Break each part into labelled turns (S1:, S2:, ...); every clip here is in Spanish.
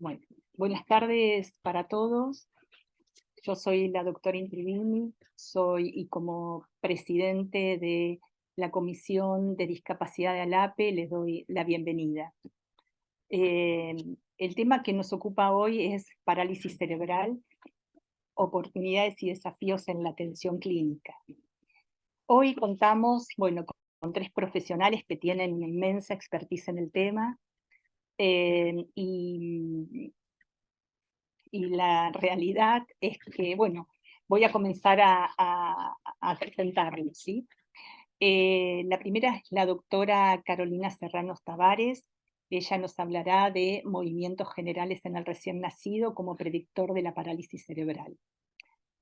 S1: Bueno, buenas tardes para todos. Yo soy la doctora Intrivini, soy y como presidente de la Comisión de Discapacidad de ALAPE les doy la bienvenida. El tema que nos ocupa hoy es parálisis cerebral, oportunidades y desafíos en la atención clínica. Hoy contamos, bueno, con tres profesionales que tienen una inmensa expertise en el tema, y la realidad es que, bueno, voy a comenzar a presentarlos, ¿sí? La primera es la doctora Carolina Serrano Tavares. Ella nos hablará de movimientos generales en el recién nacido como predictor de la parálisis cerebral.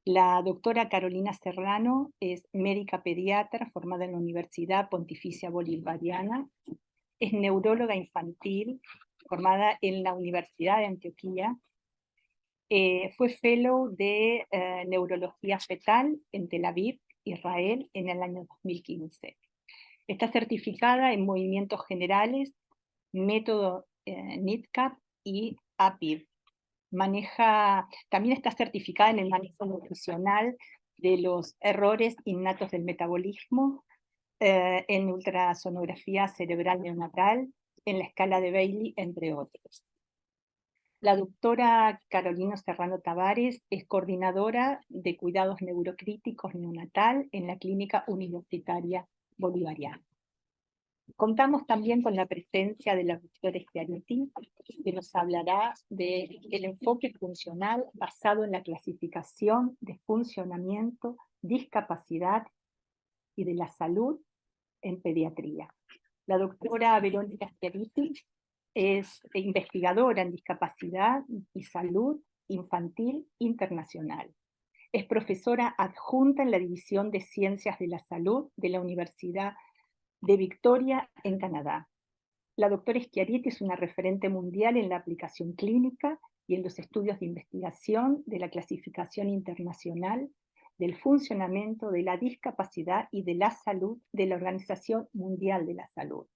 S1: La doctora Carolina Serrano es médica pediatra formada en la Universidad Pontificia Bolivariana. Es neuróloga infantil formada en la Universidad de Antioquia. Fue fellow de neurología fetal en Tel Aviv, Israel, en el año 2015. Está certificada en movimientos generales, método NIDCAP y APIV. También está certificada en el manejo nutricional de los errores innatos del metabolismo, en ultrasonografía cerebral neonatal, en la escala de Bailey, entre otros. La doctora Carolina Serrano Tavares es coordinadora de cuidados neurocríticos neonatal en la Clínica Universitaria Bolivariana. Contamos también con la presencia de la doctora Schiaretti, que nos hablará del enfoque funcional basado en la clasificación de funcionamiento, discapacidad y de la salud en pediatría. La doctora Verónica Schiaretti es investigadora en discapacidad y salud infantil internacional. Es profesora adjunta en la División de Ciencias de la Salud de la Universidad de Victoria, en Canadá. La doctora Schiaretti es una referente mundial en la aplicación clínica y en los estudios de investigación de la clasificación internacional del funcionamiento de la discapacidad y de la salud de la Organización Mundial de la Salud.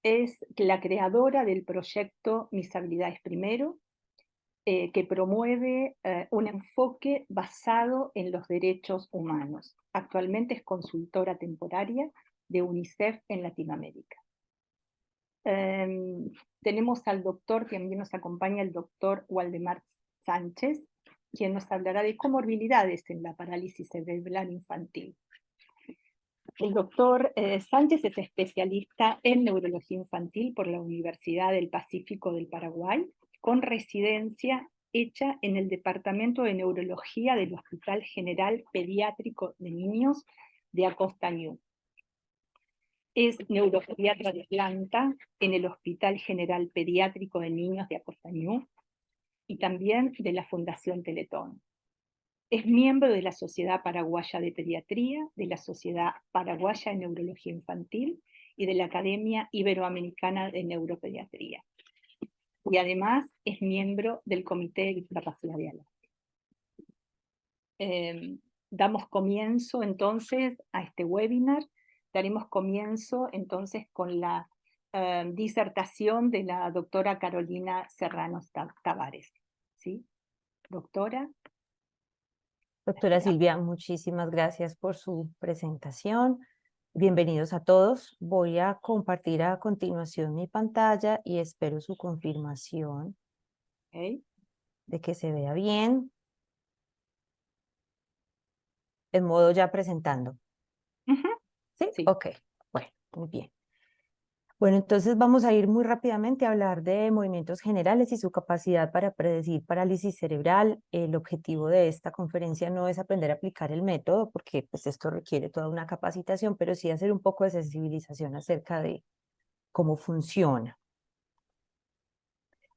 S1: Es la creadora del proyecto Mis Habilidades Primero, que promueve un enfoque basado en los derechos humanos. Actualmente es consultora temporaria de UNICEF en Latinoamérica. Tenemos al doctor, que también nos acompaña, el doctor Waldemar Sánchez, quien nos hablará de comorbilidades en la parálisis cerebral infantil. El doctor Sánchez es especialista en neurología infantil por la Universidad del Pacífico del Paraguay, con residencia hecha en el Departamento de Neurología del Hospital General Pediátrico de Niños de Acostañú. Es neuropediatra de planta en el Hospital General Pediátrico de Niños de Acostañú y también de la Fundación Teletón. Es miembro de la Sociedad Paraguaya de Pediatría, de la Sociedad Paraguaya de Neurología Infantil y de la Academia Iberoamericana de Neuropediatría. Y además es miembro del Comité de Discapacidad de ALAPE. Damos comienzo entonces a este webinar. Daremos comienzo entonces con la disertación de la doctora Carolina Serrano Tavares. ¿Sí? Doctora.
S2: Doctora Silvia, muchísimas gracias por su presentación. Bienvenidos a todos. Voy a compartir a continuación mi pantalla y espero su confirmación de que se vea bien. En modo ya presentando. ¿Sí?
S1: Sí.
S2: Ok, bueno, muy bien. Bueno, entonces vamos a ir muy rápidamente a hablar de movimientos generales y su capacidad para predecir parálisis cerebral. El objetivo de esta conferencia no es aprender a aplicar el método, porque pues esto requiere toda una capacitación, pero sí hacer un poco de sensibilización acerca de cómo funciona.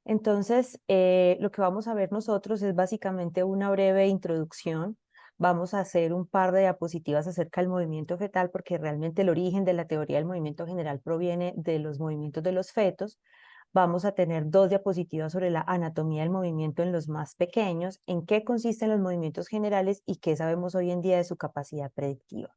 S2: Entonces, lo que vamos a ver nosotros es básicamente una breve introducción. Vamos a hacer un par de diapositivas acerca del movimiento fetal, porque realmente el origen de la teoría del movimiento general proviene de los movimientos de los fetos. Vamos a tener 2 diapositivas sobre la anatomía del movimiento en los más pequeños, en qué consisten los movimientos generales y qué sabemos hoy en día de su capacidad predictiva.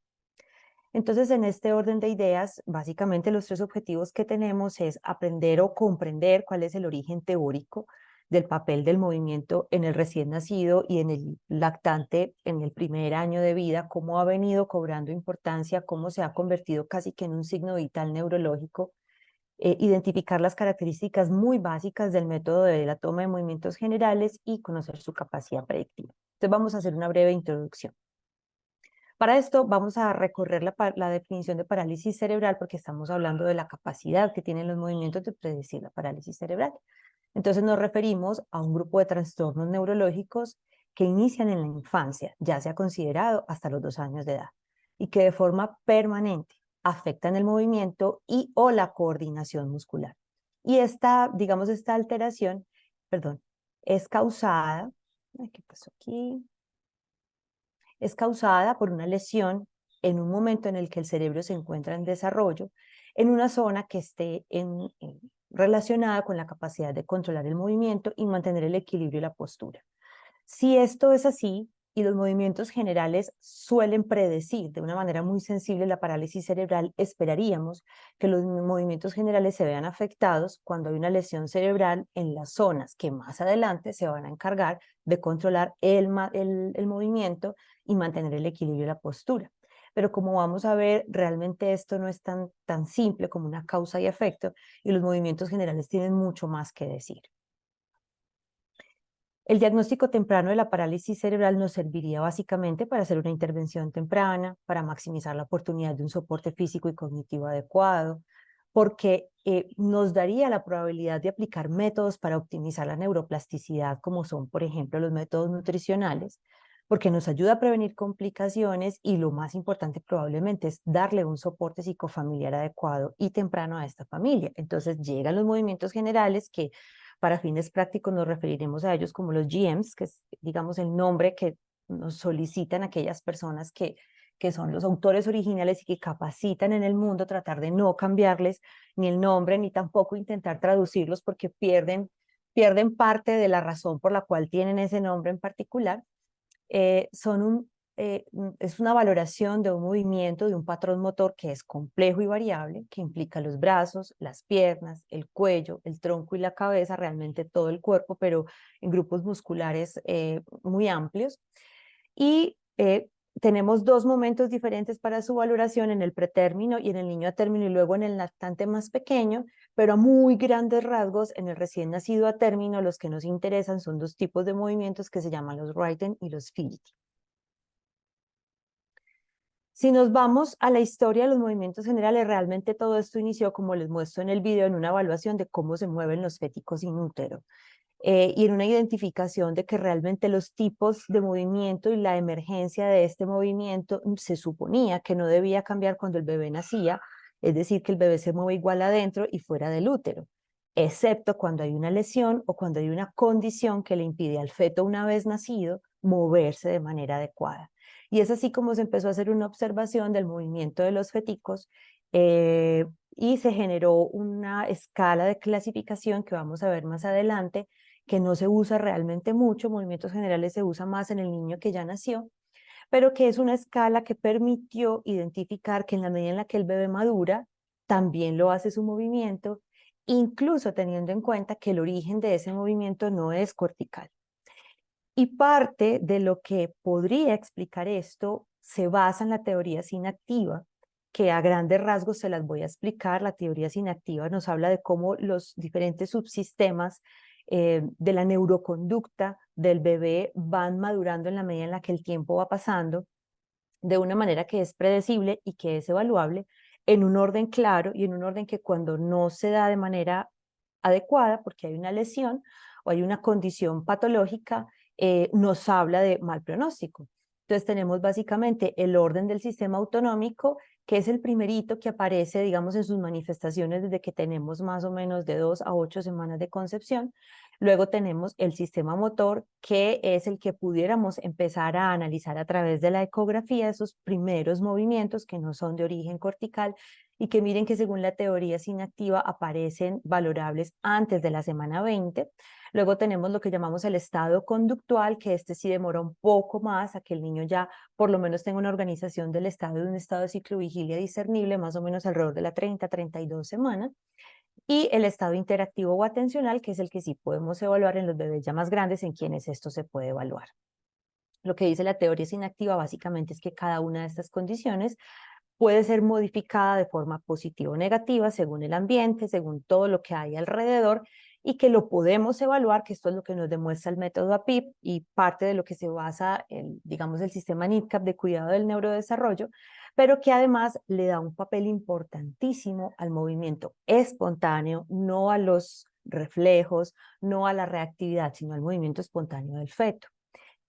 S2: Entonces, en este orden de ideas, básicamente los tres objetivos que tenemos es aprender o comprender cuál es el origen teórico del papel del movimiento en el recién nacido y en el lactante en el primer año de vida, cómo ha venido cobrando importancia, cómo se ha convertido casi que en un signo vital neurológico, identificar las características muy básicas del método de la toma de movimientos generales y conocer su capacidad predictiva. Entonces vamos a hacer una breve introducción. Para esto vamos a recorrer la definición de parálisis cerebral porque estamos hablando de la capacidad que tienen los movimientos de predecir la parálisis cerebral. Entonces nos referimos a un grupo de trastornos neurológicos que inician en la infancia, ya se ha considerado hasta los 2 años de edad, y que de forma permanente afectan el movimiento y o la coordinación muscular. Y esta, digamos, esta alteración, perdón, es causada, ¿qué pasó aquí? Es causada por una lesión en un momento en el que el cerebro se encuentra en desarrollo, en una zona que esté relacionada con la capacidad de controlar el movimiento y mantener el equilibrio y la postura. Si esto es así, y los movimientos generales suelen predecir de una manera muy sensible la parálisis cerebral, esperaríamos que los movimientos generales se vean afectados cuando hay una lesión cerebral en las zonas que más adelante se van a encargar de controlar el movimiento y mantener el equilibrio y la postura. Pero como vamos a ver, realmente esto no es tan simple como una causa y efecto, y los movimientos generales tienen mucho más que decir. El diagnóstico temprano de la parálisis cerebral nos serviría básicamente para hacer una intervención temprana, para maximizar la oportunidad de un soporte físico y cognitivo adecuado, porque nos daría la probabilidad de aplicar métodos para optimizar la neuroplasticidad, como son, por ejemplo, los métodos nutricionales, porque nos ayuda a prevenir complicaciones y lo más importante probablemente es darle un soporte psicofamiliar adecuado y temprano a esta familia. Entonces llegan los movimientos generales que para fines prácticos nos referiremos a ellos como los GMs, que es, digamos, el nombre que nos solicitan aquellas personas que son los autores originales y que capacitan en el mundo, tratar de no cambiarles ni el nombre, ni tampoco intentar traducirlos porque pierden parte de la razón por la cual tienen ese nombre en particular. Es una valoración de un movimiento, de un patrón motor que es complejo y variable, que implica los brazos, las piernas, el cuello, el tronco y la cabeza, realmente todo el cuerpo, pero en grupos musculares muy amplios. Y tenemos 2 momentos diferentes para su valoración, en el pretérmino y en el niño a término, y luego en el lactante más pequeño, pero a muy grandes rasgos, en el recién nacido a término, los que nos interesan son 2 tipos de movimientos que se llaman los Reiten y los Fidget. Si nos vamos a la historia de los movimientos generales, realmente todo esto inició, como les muestro en el video, en una evaluación de cómo se mueven los féticos in útero. Y en una identificación de que realmente los tipos de movimiento y la emergencia de este movimiento se suponía que no debía cambiar cuando el bebé nacía, es decir, que el bebé se mueve igual adentro y fuera del útero, excepto cuando hay una lesión o cuando hay una condición que le impide al feto una vez nacido moverse de manera adecuada. Y es así como se empezó a hacer una observación del movimiento de los feticos y se generó una escala de clasificación que vamos a ver más adelante, que no se usa realmente mucho, movimientos generales se usa más en el niño que ya nació, pero que es una escala que permitió identificar que en la medida en la que el bebé madura, también lo hace su movimiento, incluso teniendo en cuenta que el origen de ese movimiento no es cortical. Y parte de lo que podría explicar esto se basa en la teoría sinactiva, que a grandes rasgos se las voy a explicar. La teoría sinactiva nos habla de cómo los diferentes subsistemas de la neuroconducta del bebé van madurando en la medida en la que el tiempo va pasando, de una manera que es predecible y que es evaluable, en un orden claro y en un orden que cuando no se da de manera adecuada, porque hay una lesión o hay una condición patológica, nos habla de mal pronóstico. Entonces tenemos básicamente el orden del sistema autonómico, que es el primerito que aparece, digamos, en sus manifestaciones desde que tenemos más o menos de 2 a 8 semanas de concepción. Luego tenemos el sistema motor, que es el que pudiéramos empezar a analizar a través de la ecografía, esos primeros movimientos que no son de origen cortical. y que miren que según la teoría inactiva aparecen valorables antes de la semana 20. Luego tenemos lo que llamamos el estado conductual, que este sí demora un poco más a que el niño ya por lo menos tenga una organización del estado de un estado de ciclovigilia discernible, más o menos alrededor de la 30-32 semanas. Y el estado interactivo o atencional, que es el que sí podemos evaluar en los bebés ya más grandes, en quienes esto se puede evaluar. Lo que dice la teoría inactiva básicamente es que cada una de estas condiciones puede ser modificada de forma positiva o negativa según el ambiente, según todo lo que hay alrededor, y que lo podemos evaluar, que esto es lo que nos demuestra el método APIP y parte de lo que se basa en, digamos, el sistema NIDCAP de cuidado del neurodesarrollo, pero que además le da un papel importantísimo al movimiento espontáneo, no a los reflejos, no a la reactividad, sino al movimiento espontáneo del feto.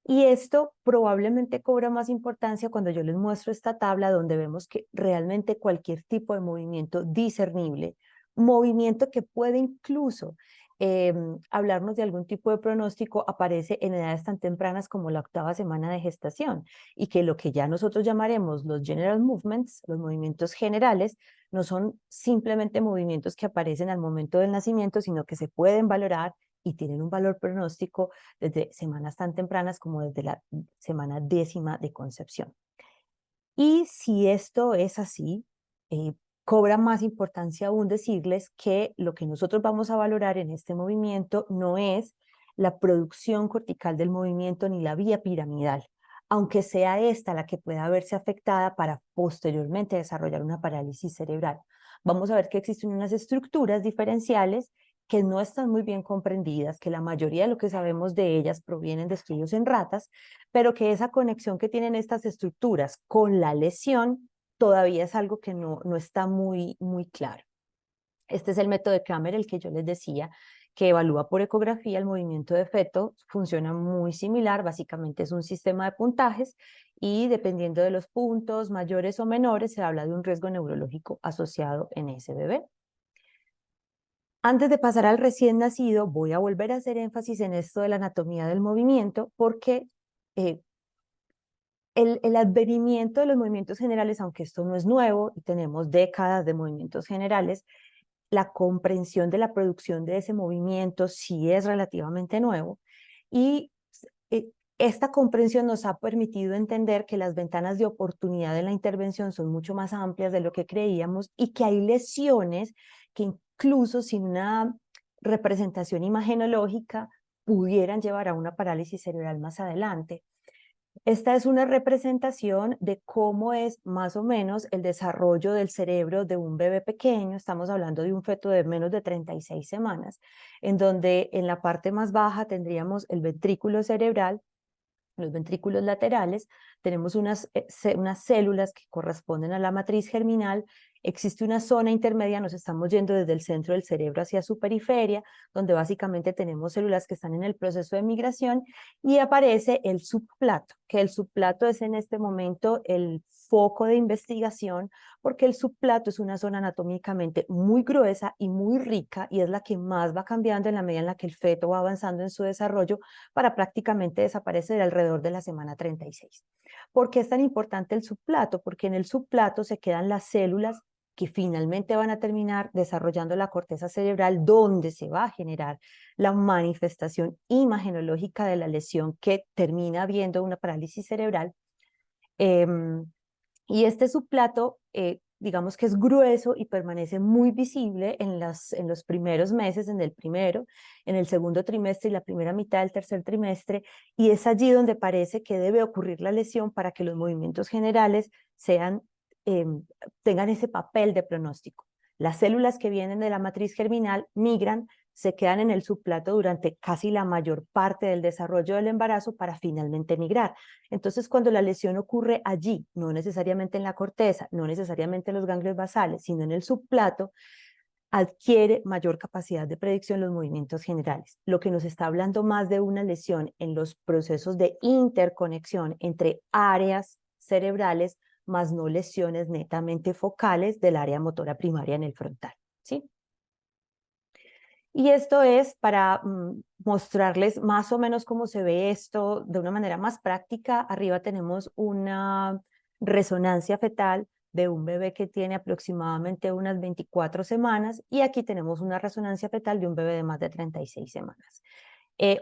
S2: Y esto probablemente cobra más importancia cuando yo les muestro esta tabla donde vemos que realmente cualquier tipo de movimiento discernible, movimiento que puede incluso hablarnos de algún tipo de pronóstico, aparece en edades tan tempranas como la 8ª semana de gestación, y que lo que ya nosotros llamaremos los general movements, los movimientos generales, no son simplemente movimientos que aparecen al momento del nacimiento, sino que se pueden valorar y tienen un valor pronóstico desde semanas tan tempranas como desde la semana 10ª de concepción. Y si esto es así, cobra más importancia aún decirles que lo que nosotros vamos a valorar en este movimiento no es la producción cortical del movimiento ni la vía piramidal, aunque sea esta la que pueda verse afectada para posteriormente desarrollar una parálisis cerebral. Vamos a ver que existen unas estructuras diferenciales que no están muy bien comprendidas, que la mayoría de lo que sabemos de ellas provienen de estudios en ratas, pero que esa conexión que tienen estas estructuras con la lesión todavía es algo que no está muy claro. Este es el método de Kramer, el que yo les decía, que evalúa por ecografía el movimiento de feto. Funciona muy similar, básicamente es un sistema de puntajes y dependiendo de los puntos mayores o menores se habla de un riesgo neurológico asociado en ese bebé. Antes de pasar al recién nacido, voy a volver a hacer énfasis en esto de la anatomía del movimiento, porque el advenimiento de los movimientos generales, aunque esto no es nuevo y tenemos décadas de movimientos generales, la comprensión de la producción de ese movimiento sí es relativamente nuevo, y esta comprensión nos ha permitido entender que las ventanas de oportunidad de la intervención son mucho más amplias de lo que creíamos, y que hay lesiones que incluso sin una representación imagenológica pudieran llevar a una parálisis cerebral más adelante. Esta es una representación de cómo es más o menos el desarrollo del cerebro de un bebé pequeño. Estamos hablando de un feto de menos de 36 semanas, en donde en la parte más baja tendríamos el ventrículo cerebral, los ventrículos laterales, tenemos unas células que corresponden a la matriz germinal. Existe una zona intermedia, nos estamos yendo desde el centro del cerebro hacia su periferia, donde básicamente tenemos células que están en el proceso de migración, y aparece el subplato, que el subplato es en este momento el foco de investigación, porque el subplato es una zona anatómicamente muy gruesa y muy rica, y es la que más va cambiando en la medida en la que el feto va avanzando en su desarrollo, para prácticamente desaparecer alrededor de la semana 36. ¿Por qué es tan importante el subplato? Porque en el subplato se quedan las células que finalmente van a terminar desarrollando la corteza cerebral, donde se va a generar la manifestación imagenológica de la lesión que termina viendo una parálisis cerebral. Y este subplato, digamos que es grueso y permanece muy visible en los primeros meses, en el primero, en el segundo trimestre y la primera mitad del tercer trimestre, y es allí donde parece que debe ocurrir la lesión para que los movimientos generales tengan ese papel de pronóstico. Las células que vienen de la matriz germinal migran, se quedan en el subplato durante casi la mayor parte del desarrollo del embarazo para finalmente migrar. Entonces, cuando la lesión ocurre allí, no necesariamente en la corteza, no necesariamente en los ganglios basales, sino en el subplato, adquiere mayor capacidad de predicción los movimientos generales, lo que nos está hablando más de una lesión en los procesos de interconexión entre áreas cerebrales, más no lesiones netamente focales del área motora primaria en el frontal, ¿sí? Y esto es para mostrarles más o menos cómo se ve esto de una manera más práctica. Arriba tenemos una resonancia fetal de un bebé que tiene aproximadamente unas 24 semanas y aquí tenemos una resonancia fetal de un bebé de más de 36 semanas.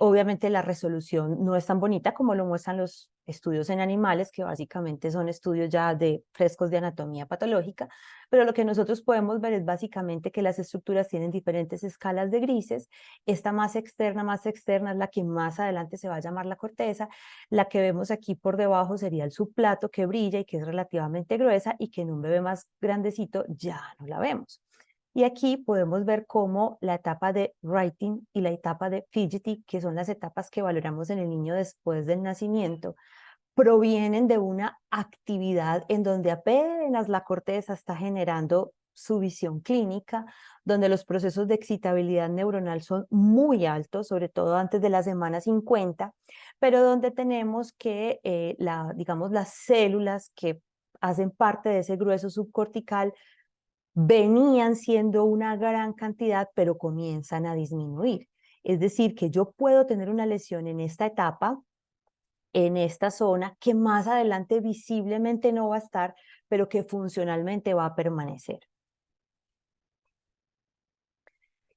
S2: Obviamente la resolución no es tan bonita como lo muestran los estudios en animales, que básicamente son estudios ya de frescos de anatomía patológica, pero lo que nosotros podemos ver es básicamente que las estructuras tienen diferentes escalas de grises. Esta más externa es la que más adelante se va a llamar la corteza. La que vemos aquí por debajo sería el subplato, que brilla y que es relativamente gruesa y que en un bebé más grandecito ya no la vemos. Y aquí podemos ver cómo la etapa de writing y la etapa de fidgety, que son las etapas que valoramos en el niño después del nacimiento, provienen de una actividad en donde apenas la corteza está generando su visión clínica, donde los procesos de excitabilidad neuronal son muy altos, sobre todo antes de la semana 50, pero donde tenemos que, digamos, las células que hacen parte de ese grueso subcortical venían siendo una gran cantidad, pero comienzan a disminuir. Es decir, que yo puedo tener una lesión en esta etapa, en esta zona, que más adelante visiblemente no va a estar, pero que funcionalmente va a permanecer.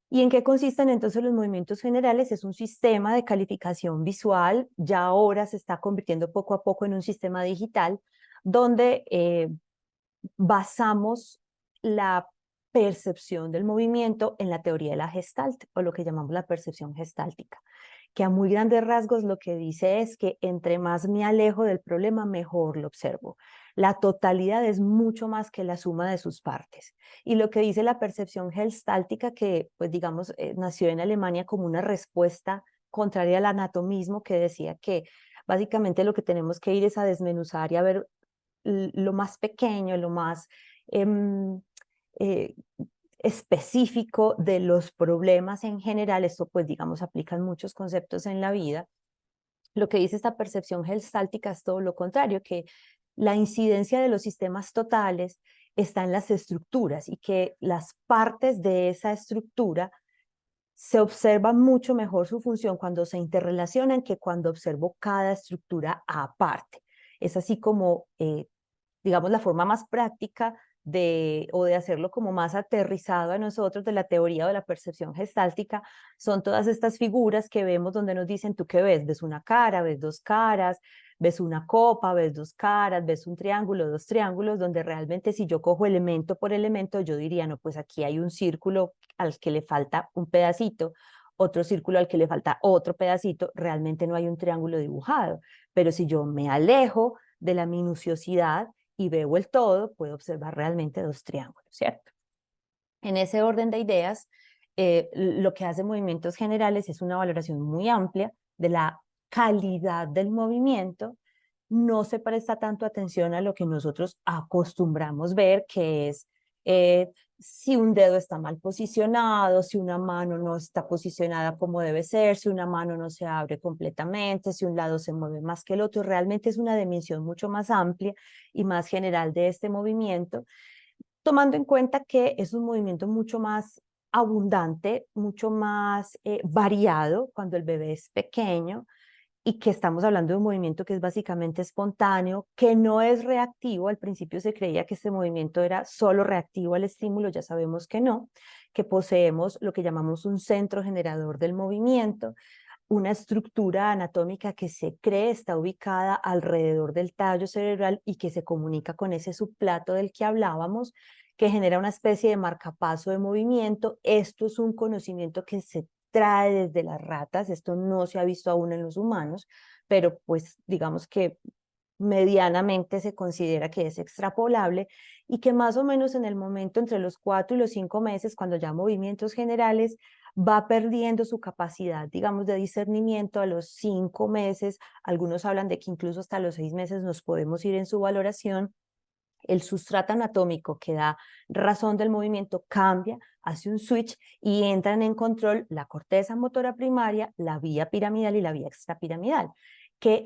S2: ¿Y en qué consisten entonces los movimientos generales? Es un sistema de calificación visual, ya ahora se está convirtiendo poco a poco en un sistema digital, donde basamos la percepción del movimiento en la teoría de la Gestalt, o lo que llamamos la percepción gestáltica, que a muy grandes rasgos lo que dice es que entre más me alejo del problema, mejor lo observo. La totalidad es mucho más que la suma de sus partes. Y lo que dice la percepción gestáltica, que pues digamos nació en Alemania como una respuesta contraria al anatomismo, que decía que básicamente lo que tenemos que ir es a desmenuzar y a ver lo más pequeño, lo más eh, específico de los problemas en general. Esto pues digamos aplica en muchos conceptos en la vida. Lo que dice esta percepción gestáltica es todo lo contrario, que la incidencia de los sistemas totales está en las estructuras y que las partes de esa estructura se observa mucho mejor su función cuando se interrelacionan que cuando observo cada estructura aparte. Es así como digamos, la forma más práctica o de hacerlo como más aterrizado a nosotros de la teoría o de la percepción gestáltica, son todas estas figuras que vemos donde nos dicen, ¿tú qué ves? ¿Ves una cara? ¿Ves dos caras? ¿Ves una copa? ¿Ves dos caras? ¿Ves un triángulo? Dos triángulos, donde realmente si yo cojo elemento por elemento, yo diría, no, pues aquí hay un círculo al que le falta un pedacito, otro círculo al que le falta otro pedacito, realmente no hay un triángulo dibujado. Pero si yo me alejo de la minuciosidad y veo el todo, puedo observar realmente dos triángulos, ¿cierto? En ese orden de ideas, lo que hace movimientos generales es una valoración muy amplia de la calidad del movimiento. No se presta tanto atención a lo que nosotros acostumbramos ver, que es si un dedo está mal posicionado, si una mano no está posicionada como debe ser, si una mano no se abre completamente, si un lado se mueve más que el otro. Realmente es una dimensión mucho más amplia y más general de este movimiento, tomando en cuenta que es un movimiento mucho más abundante, mucho más variado cuando el bebé es pequeño, y que estamos hablando de un movimiento que es básicamente espontáneo, que no es reactivo. Al principio se creía que este movimiento era solo reactivo al estímulo, ya sabemos que no, que poseemos lo que llamamos un centro generador del movimiento, una estructura anatómica que se cree está ubicada alrededor del tallo cerebral y que se comunica con ese subplato del que hablábamos, que genera una especie de marcapaso de movimiento. Esto es un conocimiento que se trae desde las ratas, esto no se ha visto aún en los humanos, pero pues digamos que medianamente se considera que es extrapolable y que más o menos en el momento entre los 4 y los 5 meses, cuando ya movimientos generales, va perdiendo su capacidad, digamos, de discernimiento a los 5 meses. Algunos hablan de que incluso hasta los 6 meses nos podemos ir en su valoración. El sustrato anatómico que da razón del movimiento cambia, hace un switch y entran en control la corteza motora primaria, la vía piramidal y la vía extrapiramidal, que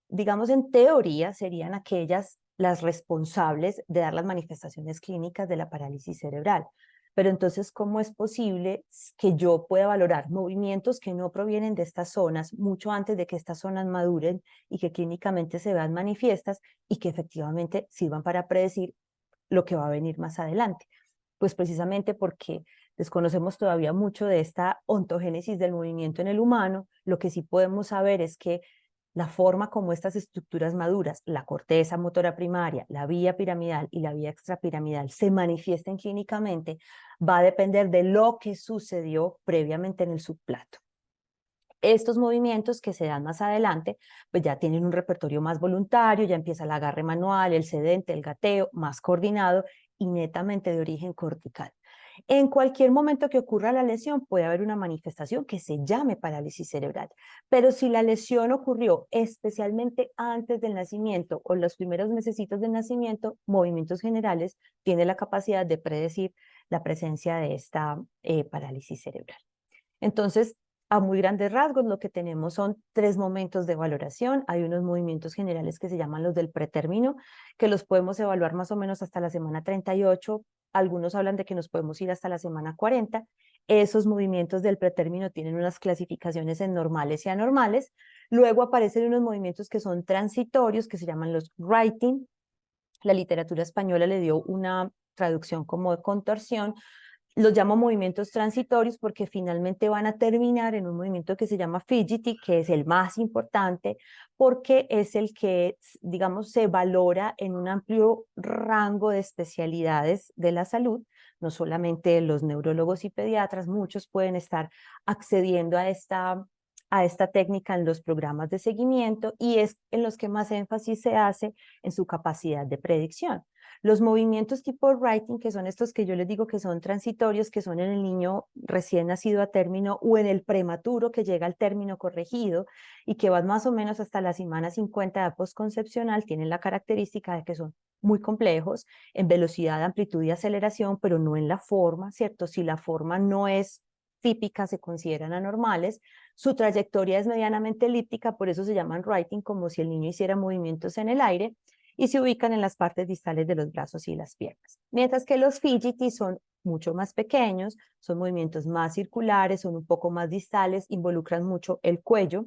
S2: digamos en teoría serían aquellas las responsables de dar las manifestaciones clínicas de la parálisis cerebral. Pero entonces, ¿cómo es posible que yo pueda valorar movimientos que no provienen de estas zonas mucho antes de que estas zonas maduren y que clínicamente se vean manifiestas y que efectivamente sirvan para predecir lo que va a venir más adelante. Pues precisamente porque desconocemos todavía mucho de esta ontogénesis del movimiento en el humano, lo que sí podemos saber es que la forma como estas estructuras maduras, la corteza motora primaria, la vía piramidal y la vía extrapiramidal se manifiesten clínicamente, va a depender de lo que sucedió previamente en el subplato. Estos movimientos que se dan más adelante, pues ya tienen un repertorio más voluntario, ya empieza el agarre manual, el sedente, el gateo, más coordinado y netamente de origen cortical. En cualquier momento que ocurra la lesión puede haber una manifestación que se llame parálisis cerebral, pero si la lesión ocurrió especialmente antes del nacimiento o los primeros mesecitos del nacimiento, movimientos generales tiene la capacidad de predecir la presencia de esta parálisis cerebral. Entonces, a muy grandes rasgos, lo que tenemos son 3 momentos de valoración. Hay unos movimientos generales que se llaman los del pretérmino, que los podemos evaluar más o menos hasta la semana 38. Algunos hablan de que nos podemos ir hasta la semana 40. Esos movimientos del pretérmino tienen unas clasificaciones en normales y anormales. Luego aparecen unos movimientos que son transitorios, que se llaman los writing. La literatura española le dio una traducción como de contorsión. Los llamo movimientos transitorios porque finalmente van a terminar en un movimiento que se llama fidgety, que es el más importante porque es el que, digamos, se valora en un amplio rango de especialidades de la salud, no solamente los neurólogos y pediatras, muchos pueden estar accediendo a esta técnica en los programas de seguimiento y es en los que más énfasis se hace en su capacidad de predicción. Los movimientos tipo writing, que son estos que yo les digo que son transitorios, que son en el niño recién nacido a término o en el prematuro que llega al término corregido y que van más o menos hasta la semana 50 de postconcepcional, tienen la característica de que son muy complejos en velocidad, amplitud y aceleración, pero no en la forma, ¿cierto? Si la forma no es típica, se consideran anormales. Su trayectoria es medianamente elíptica, por eso se llaman writing, como si el niño hiciera movimientos en el aire, y se ubican en las partes distales de los brazos y las piernas. Mientras que los fidgety son mucho más pequeños, son movimientos más circulares, son un poco más distales, involucran mucho el cuello,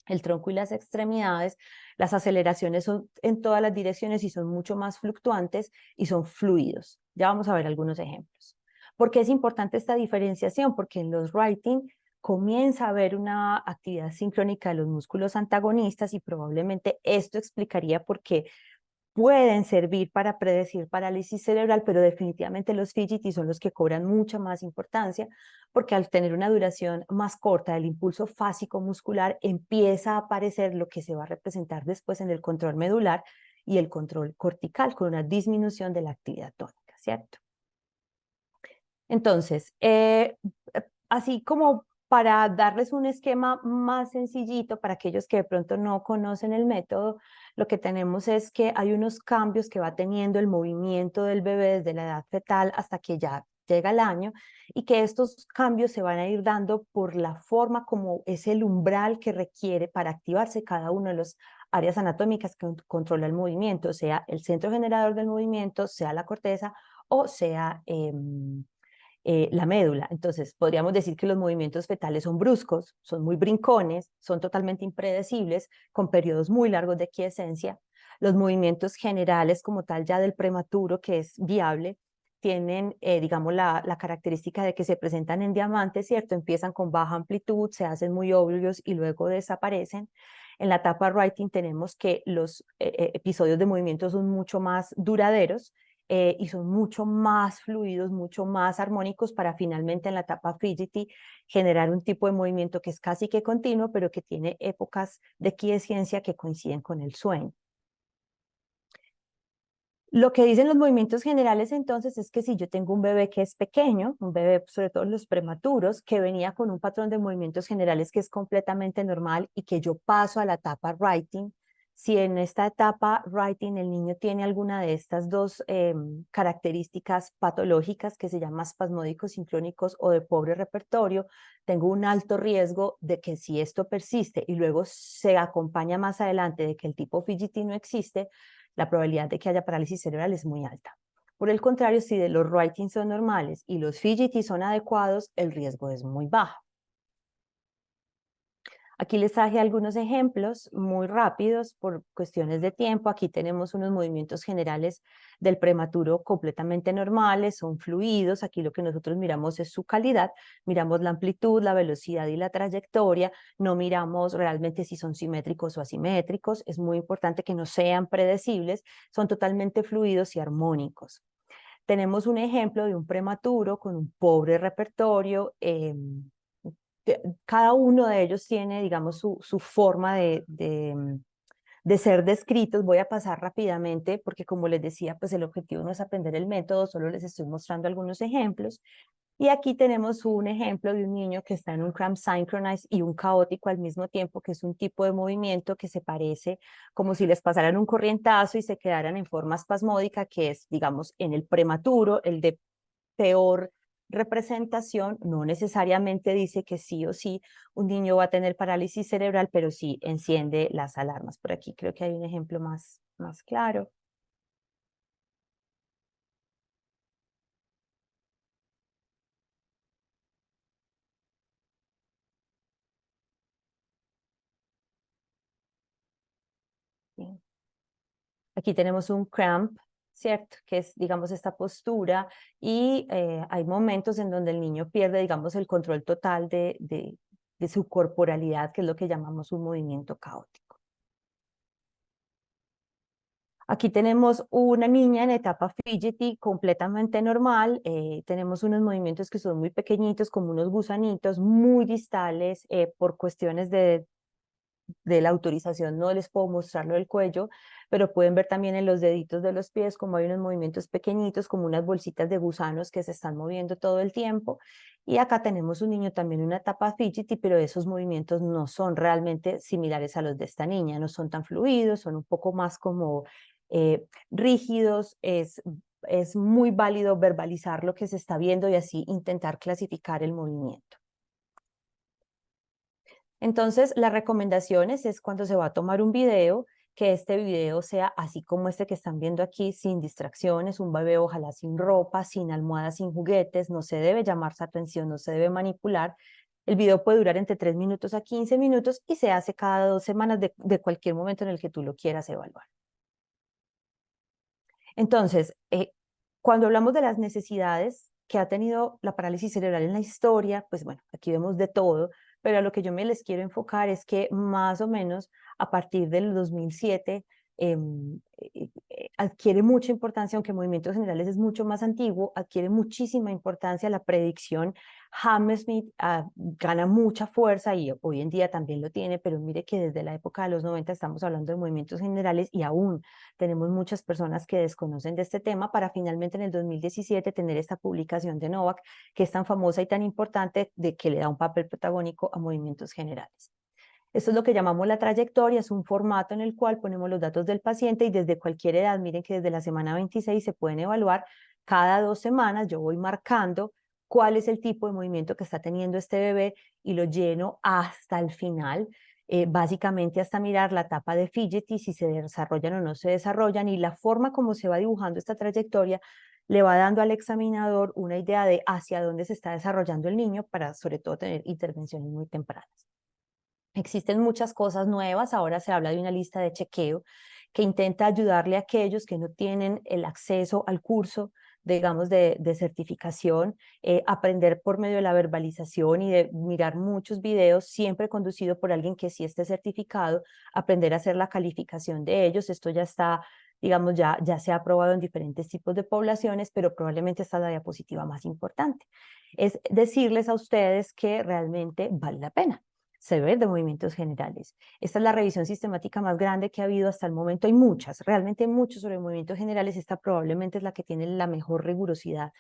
S2: el tronco y las extremidades. Las aceleraciones son en todas las direcciones y son mucho más fluctuantes y son fluidos. Ya vamos a ver algunos ejemplos. ¿Por qué es importante esta diferenciación? Porque en los writing comienza a haber una actividad sincrónica de los músculos antagonistas y probablemente esto explicaría por qué pueden servir para predecir parálisis cerebral, pero definitivamente los fidgety son los que cobran mucha más importancia, porque al tener una duración más corta del impulso fásico muscular, empieza a aparecer lo que se va a representar después en el control medular y el control cortical, con una disminución de la actividad tónica, ¿cierto? Entonces, así como para darles un esquema más sencillito para aquellos que de pronto no conocen el método, lo que tenemos es que hay unos cambios que va teniendo el movimiento del bebé desde la edad fetal hasta que ya llega el año y que estos cambios se van a ir dando por la forma como es el umbral que requiere para activarse cada uno de las áreas anatómicas que controla el movimiento, sea el centro generador del movimiento, sea la corteza o sea la médula. Entonces, podríamos decir que los movimientos fetales son bruscos, son muy brincones, son totalmente impredecibles, con periodos muy largos de quiescencia. Los movimientos generales como tal ya del prematuro, que es viable, tienen, digamos, la característica de que se presentan en diamante, ¿cierto? Empiezan con baja amplitud, se hacen muy obvios y luego desaparecen. En la etapa writing tenemos que los episodios de movimiento son mucho más duraderos, y son mucho más fluidos, mucho más armónicos para finalmente en la etapa fidgety generar un tipo de movimiento que es casi que continuo, pero que tiene épocas de quiescencia que coinciden con el sueño. Lo que dicen los movimientos generales entonces es que si yo tengo un bebé que es pequeño, un bebé sobre todo los prematuros, que venía con un patrón de movimientos generales que es completamente normal y que yo paso a la etapa writing, si en esta etapa writing el niño tiene alguna de estas dos características patológicas que se llaman espasmódicos sincrónicos o de pobre repertorio, tengo un alto riesgo de que si esto persiste y luego se acompaña más adelante de que el tipo fidgety no existe, la probabilidad de que haya parálisis cerebral es muy alta. Por el contrario, si de los writing son normales y los fidgety son adecuados, el riesgo es muy bajo. Aquí les traje algunos ejemplos muy rápidos por cuestiones de tiempo. Aquí tenemos unos movimientos generales del prematuro completamente normales, son fluidos. Aquí lo que nosotros miramos es su calidad, miramos la amplitud, la velocidad y la trayectoria. No miramos realmente si son simétricos o asimétricos. Es muy importante que no sean predecibles, son totalmente fluidos y armónicos. Tenemos un ejemplo de un prematuro con un pobre repertorio. Cada uno de ellos tiene, digamos, su forma de ser descritos. Voy a pasar rápidamente porque, como les decía, pues el objetivo no es aprender el método, solo les estoy mostrando algunos ejemplos. Y aquí tenemos un ejemplo de un niño que está en un cramp synchronized y un caótico al mismo tiempo, que es un tipo de movimiento que se parece como si les pasaran un corrientazo y se quedaran en forma espasmódica, que es, digamos, en el prematuro, el de peor representación. No necesariamente dice que sí o sí un niño va a tener parálisis cerebral, pero sí enciende las alarmas. Por aquí creo que hay un ejemplo más claro. Bien. Aquí tenemos un cramp, ¿cierto? Que es, digamos, esta postura y hay momentos en donde el niño pierde, digamos, el control total de su corporalidad, que es lo que llamamos un movimiento caótico. Aquí tenemos una niña en etapa fidgety completamente normal. Tenemos unos movimientos que son muy pequeñitos, como unos gusanitos muy distales. Por cuestiones de la autorización no les puedo mostrarlo del cuello, pero pueden ver también en los deditos de los pies como hay unos movimientos pequeñitos, como unas bolsitas de gusanos que se están moviendo todo el tiempo. Y acá tenemos un niño también en una etapa fidgety, pero esos movimientos no son realmente similares a los de esta niña, no son tan fluidos, son un poco más como rígidos. Es muy válido verbalizar lo que se está viendo y así intentar clasificar el movimiento. Entonces, las recomendaciones es cuando se va a tomar un video, que este video sea así como este que están viendo aquí, sin distracciones, un bebé ojalá sin ropa, sin almohadas, sin juguetes, no se debe llamar su atención, no se debe manipular. El video puede durar entre 3 minutos a 15 minutos y se hace cada 2 semanas de cualquier momento en el que tú lo quieras evaluar. Entonces, cuando hablamos de las necesidades que ha tenido la parálisis cerebral en la historia, pues bueno, aquí vemos de todo, pero a lo que yo me les quiero enfocar es que más o menos a partir del 2007 adquiere mucha importancia, aunque Movimientos Generales es mucho más antiguo, adquiere muchísima importancia la predicción. Hammersmith gana mucha fuerza y hoy en día también lo tiene, pero mire que desde la época de los 90 estamos hablando de movimientos generales y aún tenemos muchas personas que desconocen de este tema, para finalmente en el 2017 tener esta publicación de Novak, que es tan famosa y tan importante, de que le da un papel protagónico a movimientos generales. Esto es lo que llamamos la trayectoria, es un formato en el cual ponemos los datos del paciente y desde cualquier edad, miren que desde la semana 26 se pueden evaluar. Cada 2 semanas yo voy marcando cuál es el tipo de movimiento que está teniendo este bebé y lo lleno hasta el final, básicamente hasta mirar la etapa de fidgety, si se desarrollan o no se desarrollan, y la forma como se va dibujando esta trayectoria le va dando al examinador una idea de hacia dónde se está desarrollando el niño para sobre todo tener intervenciones muy tempranas. Existen muchas cosas nuevas, ahora se habla de una lista de chequeo que intenta ayudarle a aquellos que no tienen el acceso al curso, digamos, de certificación, aprender por medio de la verbalización y de mirar muchos videos, siempre conducido por alguien que sí esté certificado, aprender a hacer la calificación de ellos. Esto ya está, digamos, ya se ha probado en diferentes tipos de poblaciones, pero probablemente esta es la diapositiva más importante. Es decirles a ustedes que realmente vale la pena saber de movimientos generales. Esta es la revisión sistemática más grande que ha habido hasta el momento. Hay muchas, realmente muchos sobre movimientos generales. Esta probablemente es la que tiene la mejor rigurosidad,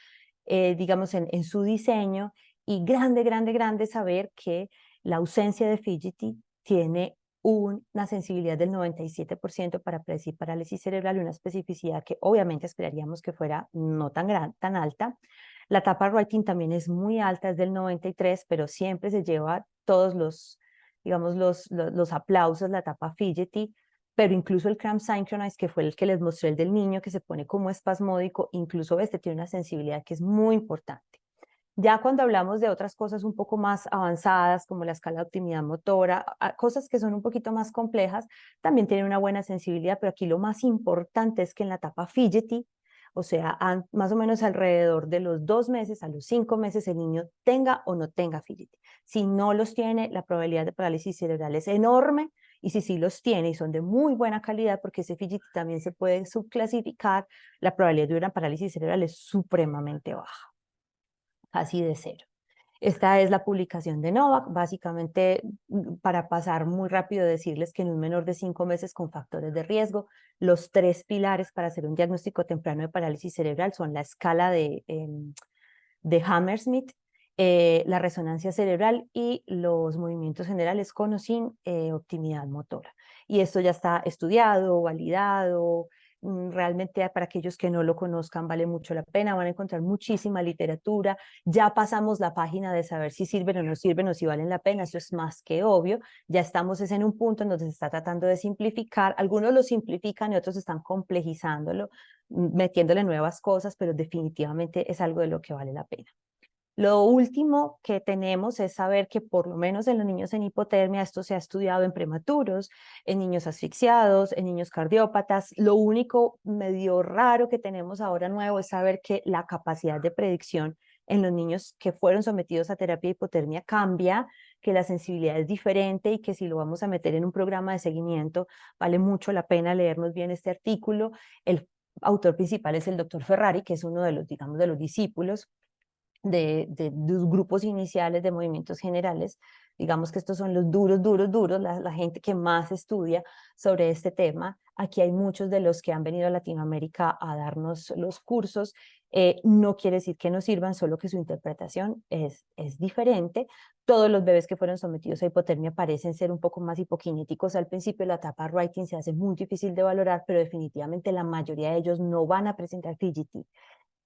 S2: digamos, en su diseño. Y grande saber que la ausencia de fidgety tiene una sensibilidad del 97% para predecir parálisis cerebral y una especificidad que obviamente esperaríamos que fuera no tan alta. La tapa writing también es muy alta, es del 93, pero siempre se lleva todos digamos, los aplausos, la tapa fidgety, pero incluso el cramp synchronized, que fue el que les mostré, el del niño que se pone como espasmódico, incluso este tiene una sensibilidad que es muy importante. Ya cuando hablamos de otras cosas un poco más avanzadas, como la escala de optimidad motora, cosas que son un poquito más complejas, también tienen una buena sensibilidad, pero aquí lo más importante es que en la etapa fidgety, o sea, más o menos alrededor de los 2 meses a los 5 meses, el niño tenga o no tenga fidgety. Si no los tiene, la probabilidad de parálisis cerebral es enorme, y si sí los tiene y son de muy buena calidad, porque ese fidgety también se puede subclasificar, la probabilidad de una parálisis cerebral es supremamente baja, casi de cero. Esta es la publicación de Novak, básicamente para pasar muy rápido decirles que en un menor de 5 meses con factores de riesgo, los 3 pilares para hacer un diagnóstico temprano de parálisis cerebral son la escala de Hammersmith, la resonancia cerebral y los movimientos generales con o sin optimidad motora. Y esto ya está estudiado, validado. Realmente para aquellos que no lo conozcan vale mucho la pena, van a encontrar muchísima literatura. Ya pasamos la página de saber si sirven o si valen la pena, eso es más que obvio. Ya estamos en un punto en donde se está tratando de simplificar, algunos lo simplifican y otros están complejizándolo, metiéndole nuevas cosas, pero definitivamente es algo de lo que vale la pena. Lo último que tenemos es saber que por lo menos en los niños en hipotermia, esto se ha estudiado en prematuros, en niños asfixiados, en niños cardiópatas. Lo único medio raro que tenemos ahora nuevo es saber que la capacidad de predicción en los niños que fueron sometidos a terapia de hipotermia cambia, que la sensibilidad es diferente y que si lo vamos a meter en un programa de seguimiento, vale mucho la pena leernos bien este artículo. El autor principal es el doctor Ferrari, que es uno de los, digamos, de los discípulos de los grupos iniciales de movimientos generales. Digamos que estos son los duros, la gente que más estudia sobre este tema. Aquí hay muchos de los que han venido a Latinoamérica a darnos los cursos. No quiere decir que no sirvan, solo que su interpretación es diferente. Todos los bebés que fueron sometidos a hipotermia parecen ser un poco más hipokinéticos al principio. La etapa writing se hace muy difícil de valorar, pero definitivamente la mayoría de ellos no van a presentar fidgety.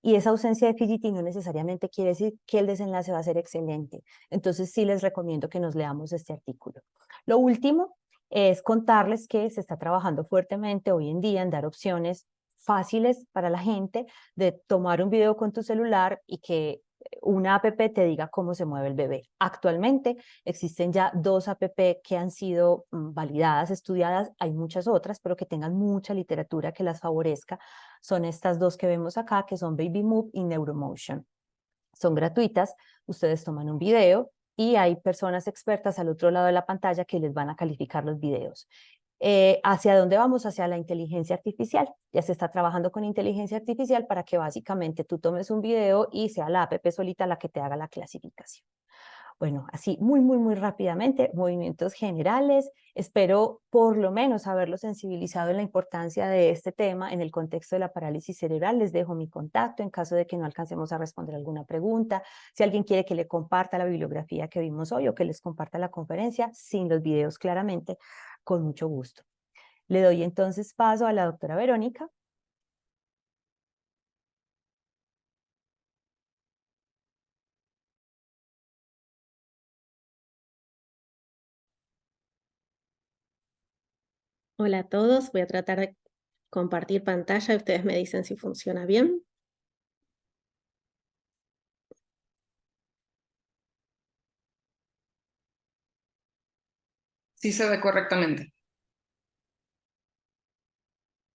S2: Y esa ausencia de fidgety no necesariamente quiere decir que el desenlace va a ser excelente. Entonces sí les recomiendo que nos leamos este artículo. Lo último es contarles que se está trabajando fuertemente hoy en día en dar opciones fáciles para la gente de tomar un video con tu celular y que una app te diga cómo se mueve el bebé. Actualmente existen ya 2 app que han sido validadas, estudiadas. Hay muchas otras, pero que tengan mucha literatura que las favorezca. Son estas 2 que vemos acá, que son Baby Move y Neuromotion. Son gratuitas, ustedes toman un video y hay personas expertas al otro lado de la pantalla que les van a calificar los videos. ¿Hacia dónde vamos? Hacia la inteligencia artificial. Ya se está trabajando con inteligencia artificial para que básicamente tú tomes un video y sea la app solita la que te haga la clasificación. Bueno, así muy rápidamente, movimientos generales. Espero por lo menos haberlo sensibilizado en la importancia de este tema en el contexto de la parálisis cerebral. Les dejo mi contacto en caso de que no alcancemos a responder alguna pregunta. Si alguien quiere que le comparta la bibliografía que vimos hoy o que les comparta la conferencia, sin los videos claramente, con mucho gusto. Le doy entonces paso a la doctora Verónica.
S3: Hola a todos, voy a tratar de compartir pantalla y ustedes me dicen si funciona bien.
S4: Sí se ve correctamente.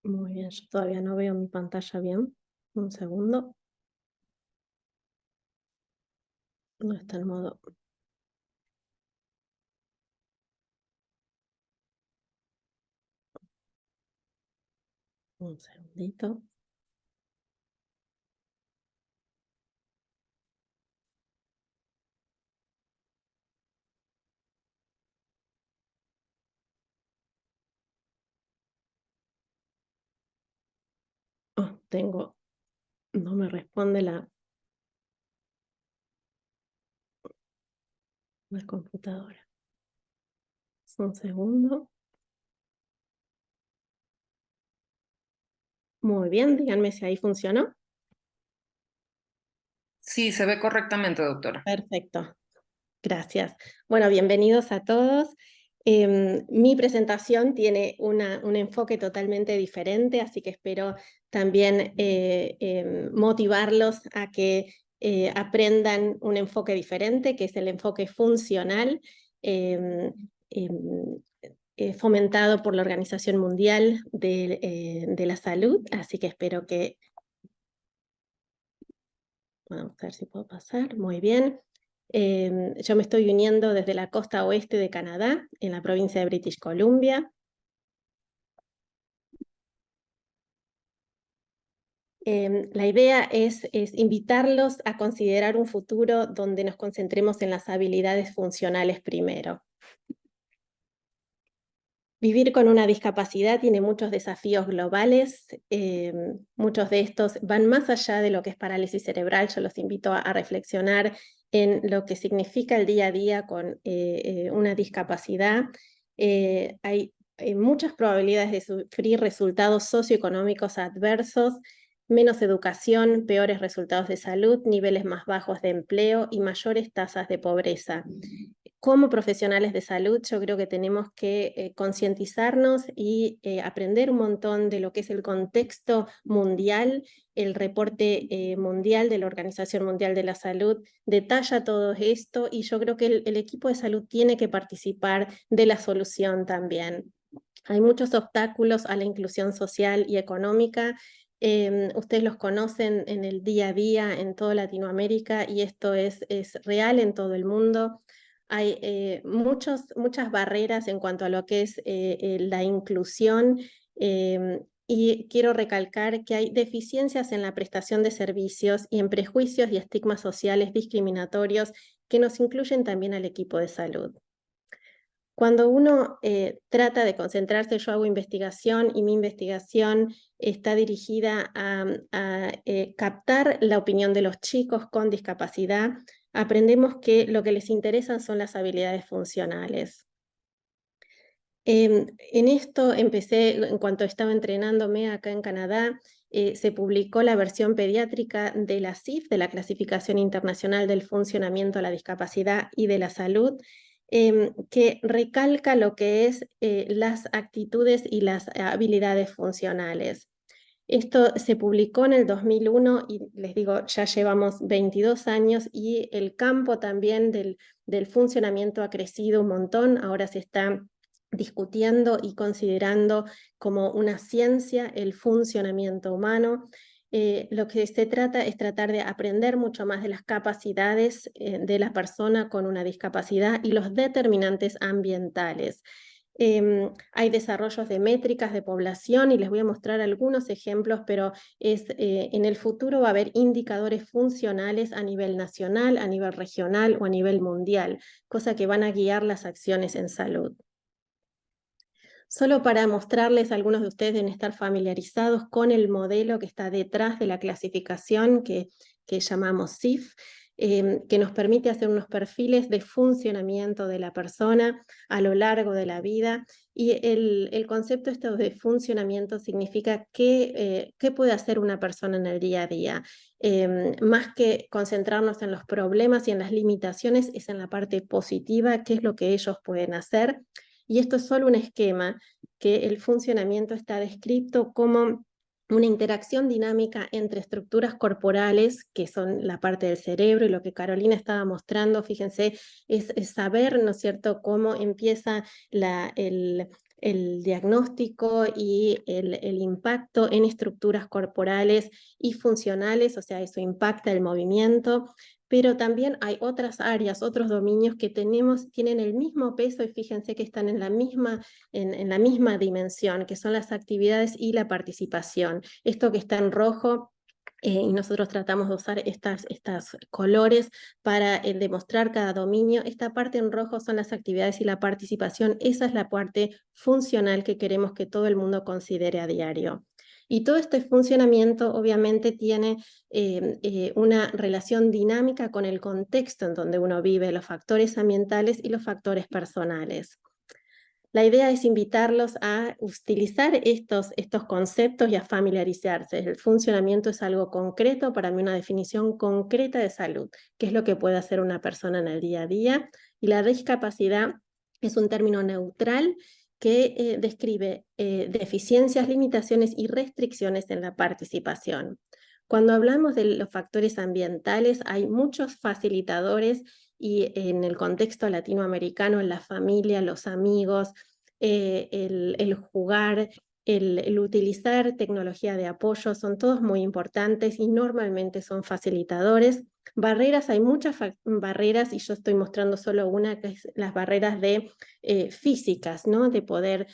S3: Muy bien, yo todavía no veo mi pantalla bien. Un segundo. No está en modo. Un segundito. Oh, no me responde la computadora. Un segundo. Muy bien, díganme si ahí funcionó.
S4: Sí, se ve correctamente, doctora.
S3: Perfecto, gracias. Bueno, bienvenidos a todos. Mi presentación tiene un enfoque totalmente diferente, así que espero también motivarlos a que aprendan un enfoque diferente, que es el enfoque funcional, fomentado por la Organización Mundial de la Salud, así que espero que... Vamos a ver si puedo pasar, muy bien. Yo me estoy uniendo desde la costa oeste de Canadá, en la provincia de British Columbia. La idea es invitarlos a considerar un futuro donde nos concentremos en las habilidades funcionales primero. Vivir con una discapacidad tiene muchos desafíos globales, muchos de estos van más allá de lo que es parálisis cerebral. Yo los invito a reflexionar en lo que significa el día a día con una discapacidad. Hay muchas probabilidades de sufrir resultados socioeconómicos adversos, menos educación, peores resultados de salud, niveles más bajos de empleo y mayores tasas de pobreza. Como profesionales de salud, yo creo que tenemos que concientizarnos y aprender un montón de lo que es el contexto mundial. El reporte mundial de la Organización Mundial de la Salud detalla todo esto y yo creo que el equipo de salud tiene que participar de la solución también. Hay muchos obstáculos a la inclusión social y económica. Ustedes los conocen en el día a día en toda Latinoamérica y esto es real en todo el mundo. Hay muchas barreras en cuanto a lo que es la inclusión y quiero recalcar que hay deficiencias en la prestación de servicios y en prejuicios y estigmas sociales discriminatorios que nos incluyen también al equipo de salud. Cuando uno trata de concentrarse, yo hago investigación y mi investigación está dirigida a captar la opinión de los chicos con discapacidad. Aprendemos que lo que les interesa son las habilidades funcionales. En esto empecé, en cuanto estaba entrenándome acá en Canadá, se publicó la versión pediátrica de la CIF, de la Clasificación Internacional del Funcionamiento de la Discapacidad y de la Salud, que recalca lo que es las actitudes y las habilidades funcionales. Esto se publicó en el 2001 y les digo, ya llevamos 22 años y el campo también del funcionamiento ha crecido un montón. Ahora se está discutiendo y considerando como una ciencia el funcionamiento humano. Lo que se trata es tratar de aprender mucho más de las capacidades de la persona con una discapacidad y los determinantes ambientales. Hay desarrollos de métricas de población y les voy a mostrar algunos ejemplos, pero en el futuro va a haber indicadores funcionales a nivel nacional, a nivel regional o a nivel mundial, cosa que van a guiar las acciones en salud. Solo para mostrarles, algunos de ustedes deben estar familiarizados con el modelo que está detrás de la clasificación que llamamos CIF, que nos permite hacer unos perfiles de funcionamiento de la persona a lo largo de la vida. Y el concepto esto de funcionamiento significa qué puede hacer una persona en el día a día. Más que concentrarnos en los problemas y en las limitaciones, es en la parte positiva, qué es lo que ellos pueden hacer. Y esto es solo un esquema, que el funcionamiento está descrito como una interacción dinámica entre estructuras corporales, que son la parte del cerebro, y lo que Carolina estaba mostrando, fíjense, es saber, ¿no es cierto?, cómo empieza el diagnóstico y el impacto en estructuras corporales y funcionales, o sea, eso impacta el movimiento. Pero también hay otras áreas, otros dominios que tienen el mismo peso y fíjense que están en la misma dimensión, que son las actividades y la participación. Esto que está en rojo, y nosotros tratamos de usar estos colores para demostrar cada dominio. Esta parte en rojo son las actividades y la participación. Esa es la parte funcional que queremos que todo el mundo considere a diario. Y todo este funcionamiento obviamente tiene una relación dinámica con el contexto en donde uno vive, los factores ambientales y los factores personales. La idea es invitarlos a utilizar estos conceptos y a familiarizarse. El funcionamiento es algo concreto, para mí una definición concreta de salud, qué es lo que puede hacer una persona en el día a día. Y la discapacidad es un término neutral que describe deficiencias, limitaciones y restricciones en la participación. Cuando hablamos de los factores ambientales, hay muchos facilitadores y en el contexto latinoamericano, en la familia, los amigos, el jugar, el utilizar tecnología de apoyo, son todos muy importantes y normalmente son facilitadores. Barreras, hay muchas barreras y yo estoy mostrando solo una, que es las barreras de físicas, ¿no? De poder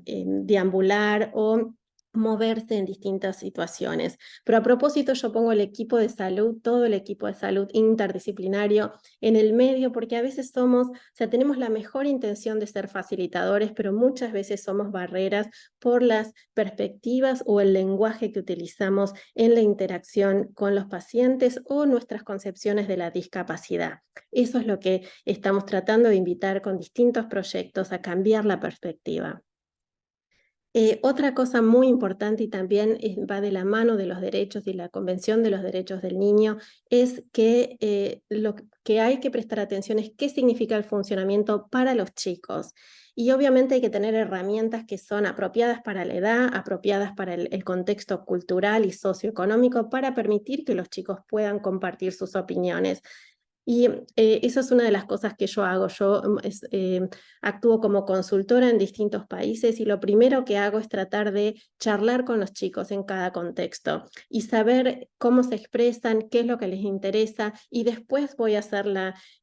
S3: deambular o moverse en distintas situaciones. Pero a propósito, yo pongo el equipo de salud, todo el equipo de salud interdisciplinario en el medio, porque a veces tenemos la mejor intención de ser facilitadores, pero muchas veces somos barreras por las perspectivas o el lenguaje que utilizamos en la interacción con los pacientes o nuestras concepciones de la discapacidad. Eso es lo que estamos tratando de invitar con distintos proyectos a cambiar la perspectiva. Otra cosa muy importante y también va de la mano de los derechos y la Convención de los Derechos del Niño es que lo que hay que prestar atención es qué significa el funcionamiento para los chicos. Y obviamente hay que tener herramientas que son apropiadas para la edad, apropiadas para el contexto cultural y socioeconómico para permitir que los chicos puedan compartir sus opiniones. Y eso es una de las cosas que yo hago. Yo actúo como consultora en distintos países y lo primero que hago es tratar de charlar con los chicos en cada contexto y saber cómo se expresan, qué es lo que les interesa y después voy a hacer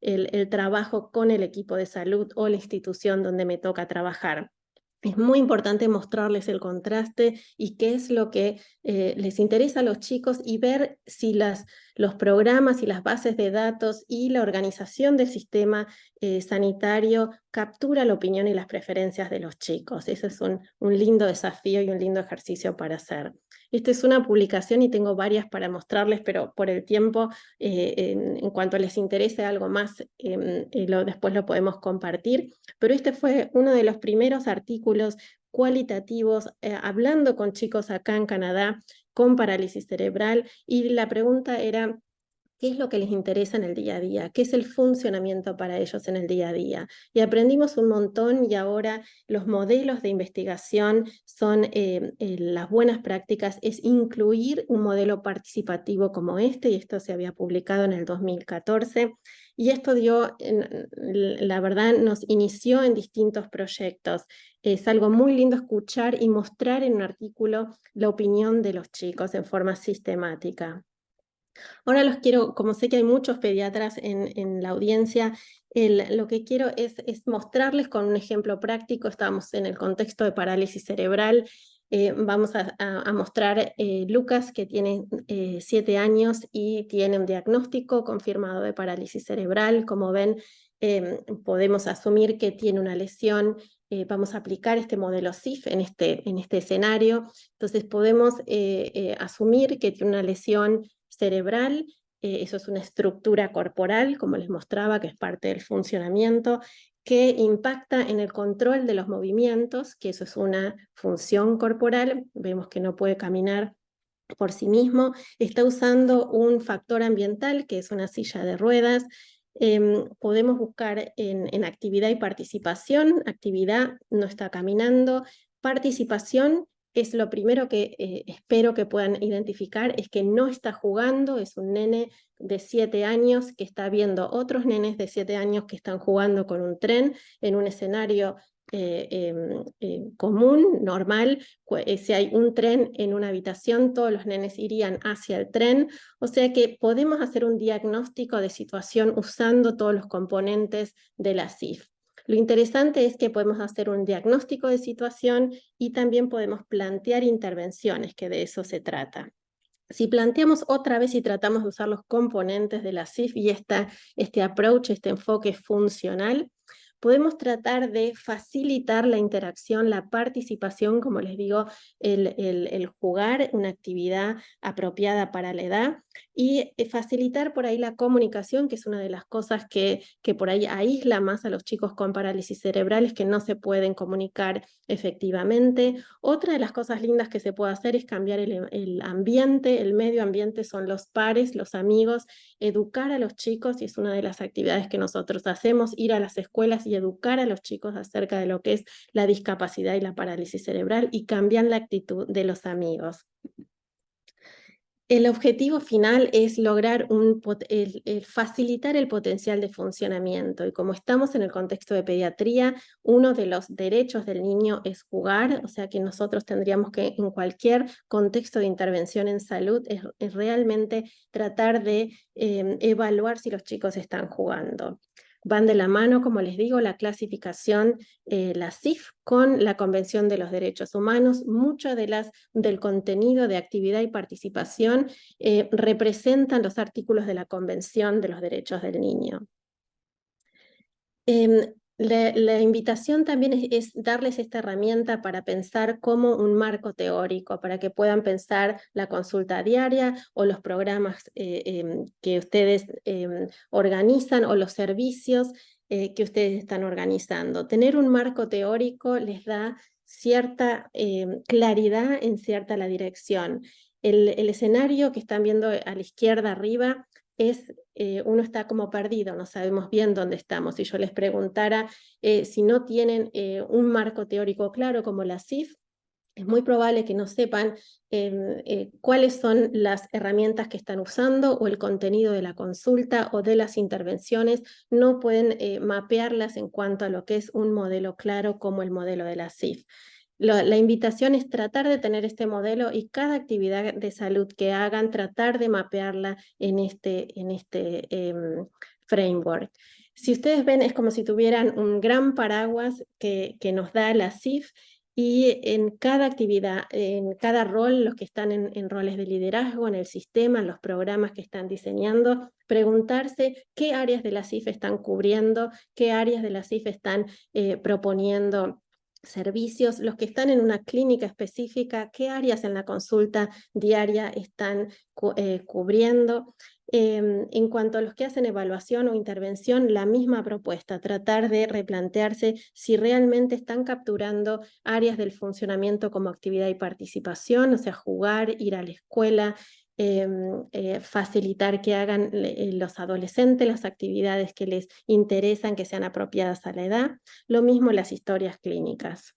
S3: el trabajo con el equipo de salud o la institución donde me toca trabajar. Es muy importante mostrarles el contraste y qué es lo que les interesa a los chicos y ver si los programas y las bases de datos y la organización del sistema sanitario captura la opinión y las preferencias de los chicos. Ese es un lindo desafío y un lindo ejercicio para hacer. Esta es una publicación y tengo varias para mostrarles, pero por el tiempo, en cuanto les interese algo más, después lo podemos compartir. Pero este fue uno de los primeros artículos cualitativos hablando con chicos acá en Canadá con parálisis cerebral y la pregunta era: ¿qué es lo que les interesa en el día a día? ¿Qué es el funcionamiento para ellos en el día a día? Y aprendimos un montón y ahora los modelos de investigación son las buenas prácticas, es incluir un modelo participativo como este, y esto se había publicado en el 2014. Y esto la verdad, nos inició en distintos proyectos. Es algo muy lindo escuchar y mostrar en un artículo la opinión de los chicos en forma sistemática. Ahora como sé que hay muchos pediatras en la audiencia, lo que quiero es mostrarles con un ejemplo práctico. Estamos en el contexto de parálisis cerebral. Vamos a mostrar Lucas, que tiene 7 años y tiene un diagnóstico confirmado de parálisis cerebral. Como ven, podemos asumir que tiene una lesión. Vamos a aplicar este modelo CIF en este escenario. Entonces podemos asumir que tiene una lesión cerebral, eso es una estructura corporal, como les mostraba, que es parte del funcionamiento, que impacta en el control de los movimientos, que eso es una función corporal. Vemos que no puede caminar por sí mismo, está usando un factor ambiental, que es una silla de ruedas. Podemos buscar en actividad y participación. Actividad, no está caminando. Participación es lo primero que espero que puedan identificar, es que no está jugando, es un nene de 7 años que está viendo otros nenes de 7 años que están jugando con un tren en un escenario común, normal. Si hay un tren en una habitación, todos los nenes irían hacia el tren, o sea que podemos hacer un diagnóstico de situación usando todos los componentes de la CIF. Lo interesante es que podemos hacer un diagnóstico de situación y también podemos plantear intervenciones, que de eso se trata. Si planteamos otra vez y tratamos de usar los componentes de la CIF y este approach, este enfoque funcional, podemos tratar de facilitar la interacción, la participación, como les digo, el jugar, una actividad apropiada para la edad, y facilitar por ahí la comunicación, que es una de las cosas que por ahí aísla más a los chicos con parálisis cerebrales, que no se pueden comunicar efectivamente. Otra de las cosas lindas que se puede hacer es cambiar el ambiente, el medio ambiente son los pares, los amigos, educar a los chicos, y es una de las actividades que nosotros hacemos, ir a las escuelas y educar a los chicos acerca de lo que es la discapacidad y la parálisis cerebral y cambiar la actitud de los amigos. El objetivo final es lograr el facilitar el potencial de funcionamiento, y como estamos en el contexto de pediatría, uno de los derechos del niño es jugar, o sea que nosotros tendríamos que en cualquier contexto de intervención en salud es realmente tratar de evaluar si los chicos están jugando. Van de la mano, como les digo, la clasificación, la CIF, con la Convención de los Derechos Humanos. Mucho del contenido de actividad y participación representan los artículos de la Convención de los Derechos del Niño. La invitación también es darles esta herramienta para pensar como un marco teórico, para que puedan pensar la consulta diaria o los programas que ustedes organizan, o los servicios que ustedes están organizando. Tener un marco teórico les da cierta claridad en cierta la dirección. El escenario que están viendo a la izquierda arriba es, uno está como perdido, no sabemos bien dónde estamos. Si yo les preguntara si no tienen un marco teórico claro como la CIF, es muy probable que no sepan cuáles son las herramientas que están usando o el contenido de la consulta o de las intervenciones. No pueden mapearlas en cuanto a lo que es un modelo claro como el modelo de la CIF. La invitación es tratar de tener este modelo, y cada actividad de salud que hagan, tratar de mapearla en este framework. Si ustedes ven, es como si tuvieran un gran paraguas que nos da la CIF, y en cada actividad, en cada rol, los que están en roles de liderazgo, en el sistema, en los programas que están diseñando, preguntarse qué áreas de la CIF están cubriendo, qué áreas de la CIF están proponiendo servicios, los que están en una clínica específica, qué áreas en la consulta diaria están cubriendo. En cuanto a los que hacen evaluación o intervención, la misma propuesta, tratar de replantearse si realmente están capturando áreas del funcionamiento como actividad y participación, o sea, jugar, ir a la escuela, facilitar que hagan los adolescentes las actividades que les interesan, que sean apropiadas a la edad. Lo mismo las historias clínicas.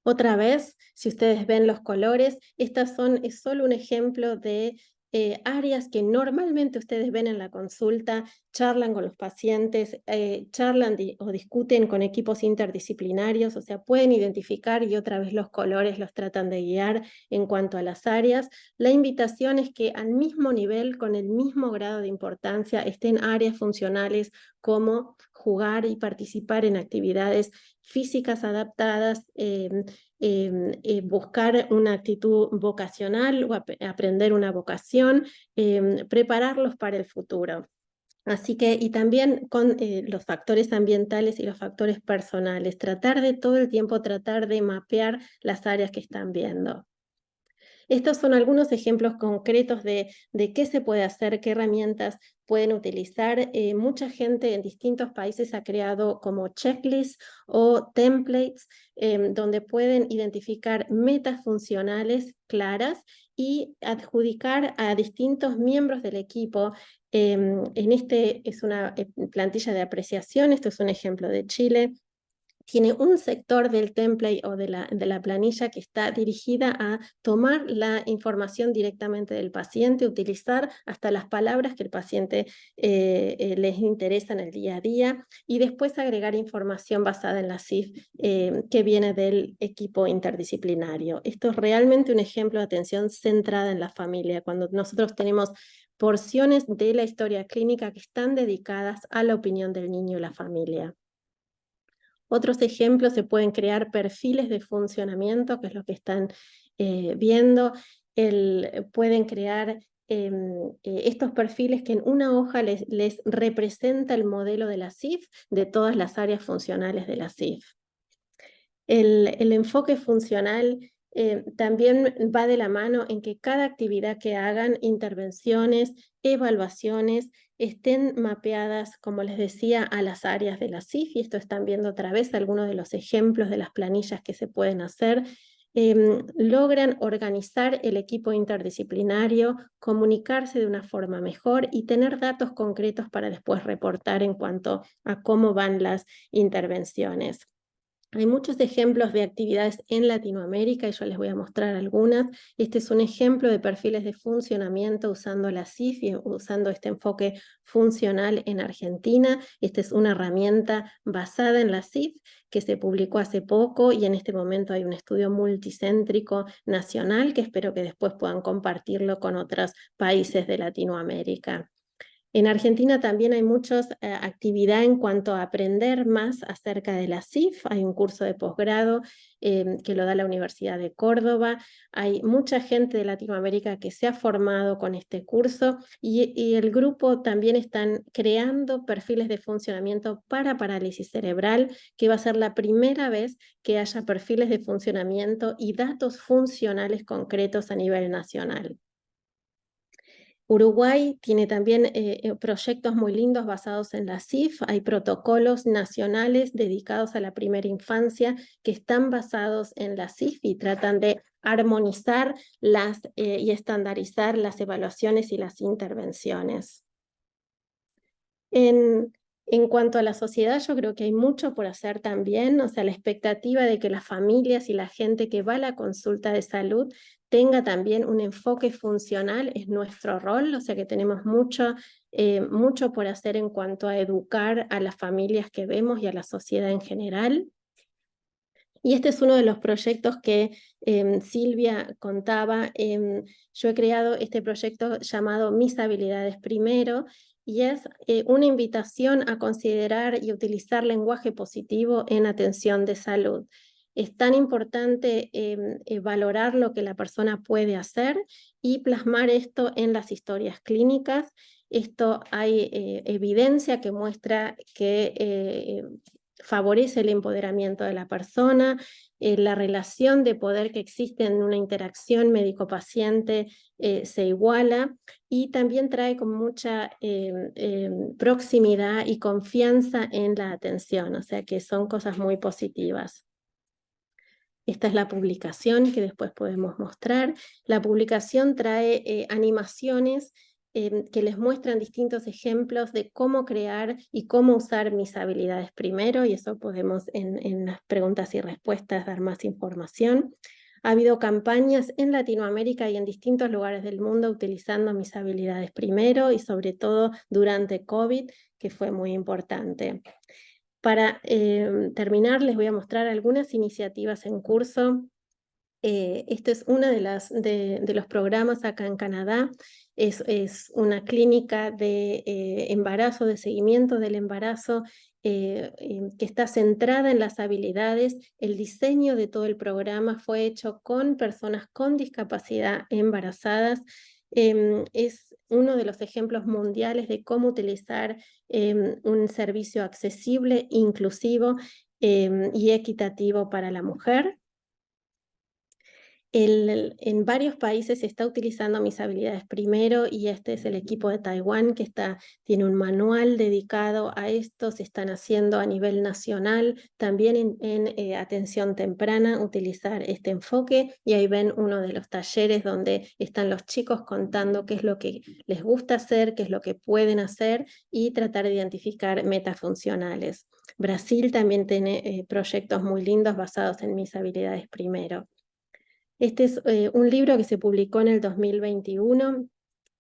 S3: Otra vez, si ustedes ven los colores, es solo un ejemplo de áreas que normalmente ustedes ven en la consulta, charlan con los pacientes, charlan o discuten con equipos interdisciplinarios, o sea, pueden identificar, y otra vez los colores los tratan de guiar en cuanto a las áreas. La invitación es que al mismo nivel, con el mismo grado de importancia, estén áreas funcionales como jugar y participar en actividades físicas adaptadas, buscar una actitud vocacional o aprender una vocación, prepararlos para el futuro. Así que, y también con los factores ambientales y los factores personales, tratar de todo el tiempo tratar de mapear las áreas que están viendo. Estos son algunos ejemplos concretos de qué se puede hacer, qué herramientas pueden utilizar. Mucha gente en distintos países ha creado como checklists o templates donde pueden identificar metas funcionales claras y adjudicar a distintos miembros del equipo. Es una plantilla de apreciación, esto es un ejemplo de Chile. Tiene un sector del template o de la planilla que está dirigida a tomar la información directamente del paciente, utilizar hasta las palabras que el paciente les interesa en el día a día, y después agregar información basada en la CIF que viene del equipo interdisciplinario. Esto es realmente un ejemplo de atención centrada en la familia, cuando nosotros tenemos porciones de la historia clínica que están dedicadas a la opinión del niño y la familia. Otros ejemplos: se pueden crear perfiles de funcionamiento, que es lo que están viendo. Pueden crear estos perfiles que en una hoja les representa el modelo de la CIF, de todas las áreas funcionales de la CIF. El enfoque funcional también va de la mano en que cada actividad que hagan, intervenciones, evaluaciones, estén mapeadas, como les decía, a las áreas de la CIF, y esto están viendo otra vez algunos de los ejemplos de las planillas que se pueden hacer. Logran organizar el equipo interdisciplinario, comunicarse de una forma mejor y tener datos concretos para después reportar en cuanto a cómo van las intervenciones. Hay muchos ejemplos de actividades en Latinoamérica y yo les voy a mostrar algunas. Este es un ejemplo de perfiles de funcionamiento usando la CIF y usando este enfoque funcional en Argentina. Esta es una herramienta basada en la CIF que se publicó hace poco y en este momento hay un estudio multicéntrico nacional que espero que después puedan compartirlo con otros países de Latinoamérica. En Argentina también hay mucha actividad en cuanto a aprender más acerca de la CIF. Hay un curso de posgrado que lo da la Universidad de Córdoba. Hay mucha gente de Latinoamérica que se ha formado con este curso y el grupo también están creando perfiles de funcionamiento para parálisis cerebral, que va a ser la primera vez que haya perfiles de funcionamiento y datos funcionales concretos a nivel nacional. Uruguay tiene también proyectos muy lindos basados en la CIF. Hay protocolos nacionales dedicados a la primera infancia que están basados en la CIF y tratan de armonizar y estandarizar las evaluaciones y las intervenciones. En cuanto a la sociedad, yo creo que hay mucho por hacer también, o sea, la expectativa de que las familias y la gente que va a la consulta de salud tenga también un enfoque funcional es nuestro rol, o sea que tenemos mucho por hacer en cuanto a educar a las familias que vemos y a la sociedad en general. Y este es uno de los proyectos que Silvia contaba. Yo he creado este proyecto llamado Mis Habilidades Primero, y es una invitación a considerar y utilizar lenguaje positivo en atención de salud. Es tan importante valorar lo que la persona puede hacer y plasmar esto en las historias clínicas. Esto hay evidencia que muestra que favorece el empoderamiento de la persona, la relación de poder que existe en una interacción médico-paciente se iguala y también trae con mucha proximidad y confianza en la atención, o sea que son cosas muy positivas. Esta es la publicación que después podemos mostrar. La publicación trae animaciones que les muestran distintos ejemplos de cómo crear y cómo usar mis habilidades primero, y eso podemos en las preguntas y respuestas dar más información. Ha habido campañas en Latinoamérica y en distintos lugares del mundo utilizando mis habilidades primero y sobre todo durante COVID, que fue muy importante. Para terminar, les voy a mostrar algunas iniciativas en curso. Esto es uno de los programas acá en Canadá. Es una clínica de embarazo, de seguimiento del embarazo, que está centrada en las habilidades. El diseño de todo el programa fue hecho con personas con discapacidad embarazadas. Es uno de los ejemplos mundiales de cómo utilizar un servicio accesible, inclusivo y equitativo para la mujer. En varios países se está utilizando mis habilidades primero y este es el equipo de Taiwán que tiene un manual dedicado a esto. Se están haciendo a nivel nacional, también en atención temprana, utilizar este enfoque, y ahí ven uno de los talleres donde están los chicos contando qué es lo que les gusta hacer, qué es lo que pueden hacer y tratar de identificar metas funcionales. Brasil también tiene proyectos muy lindos basados en mis habilidades primero. Este es un libro que se publicó en el 2021,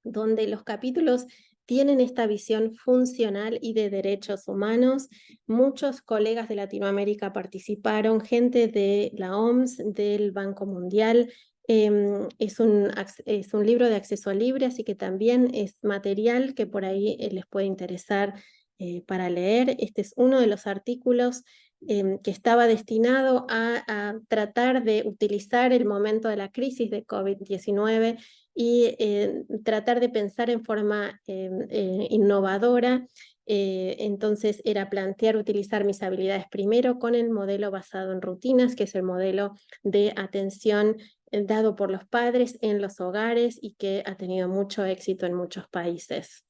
S3: donde los capítulos tienen esta visión funcional y de derechos humanos. Muchos colegas de Latinoamérica participaron, gente de la OMS, del Banco Mundial. Es un libro de acceso libre, así que también es material que por ahí les puede interesar para leer. Este es uno de los artículos que estaba destinado a tratar de utilizar el momento de la crisis de COVID-19 y tratar de pensar en forma innovadora. Entonces era plantear utilizar mis habilidades primero con el modelo basado en rutinas, que es el modelo de atención dado por los padres en los hogares y que ha tenido mucho éxito en muchos países.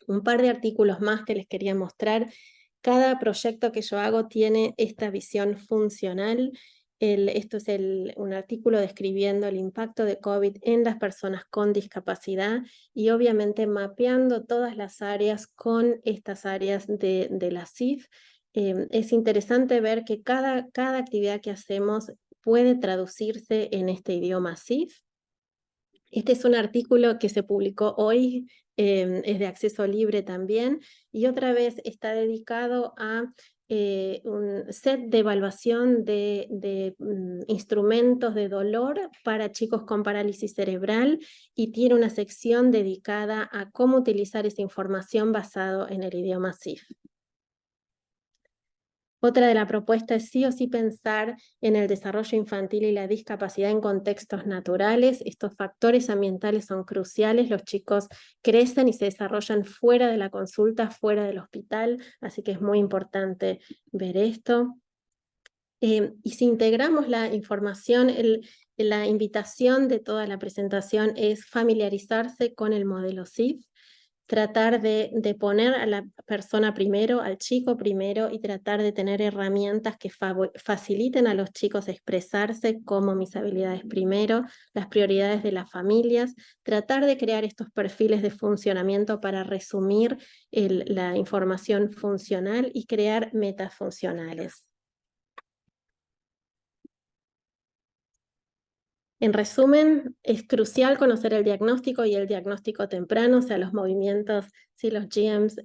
S3: Un par de artículos más que les quería mostrar. Cada proyecto que yo hago tiene esta visión funcional. Esto es un artículo describiendo el impacto de COVID en las personas con discapacidad y obviamente mapeando todas las áreas con estas áreas de la CIF. es interesante ver que cada actividad que hacemos puede traducirse en este idioma SIF. Este es un artículo que se publicó hoy, es de acceso libre también, y otra vez está dedicado a un set de evaluación de instrumentos de dolor para chicos con parálisis cerebral, y tiene una sección dedicada a cómo utilizar esa información basado en el idioma SIF. Otra de la propuesta es sí o sí pensar en el desarrollo infantil y la discapacidad en contextos naturales. Estos factores ambientales son cruciales. Los chicos crecen y se desarrollan fuera de la consulta, fuera del hospital, así que es muy importante ver esto. Y si integramos la información, la invitación de toda la presentación es familiarizarse con el modelo SIF, tratar de poner a la persona primero, al chico primero, y tratar de tener herramientas que faciliten a los chicos expresarse como mis habilidades primero, las prioridades de las familias, tratar de crear estos perfiles de funcionamiento para resumir la información funcional y crear metas funcionales. En resumen, es crucial conocer el diagnóstico y el diagnóstico temprano, o sea, los movimientos, sí, los GMs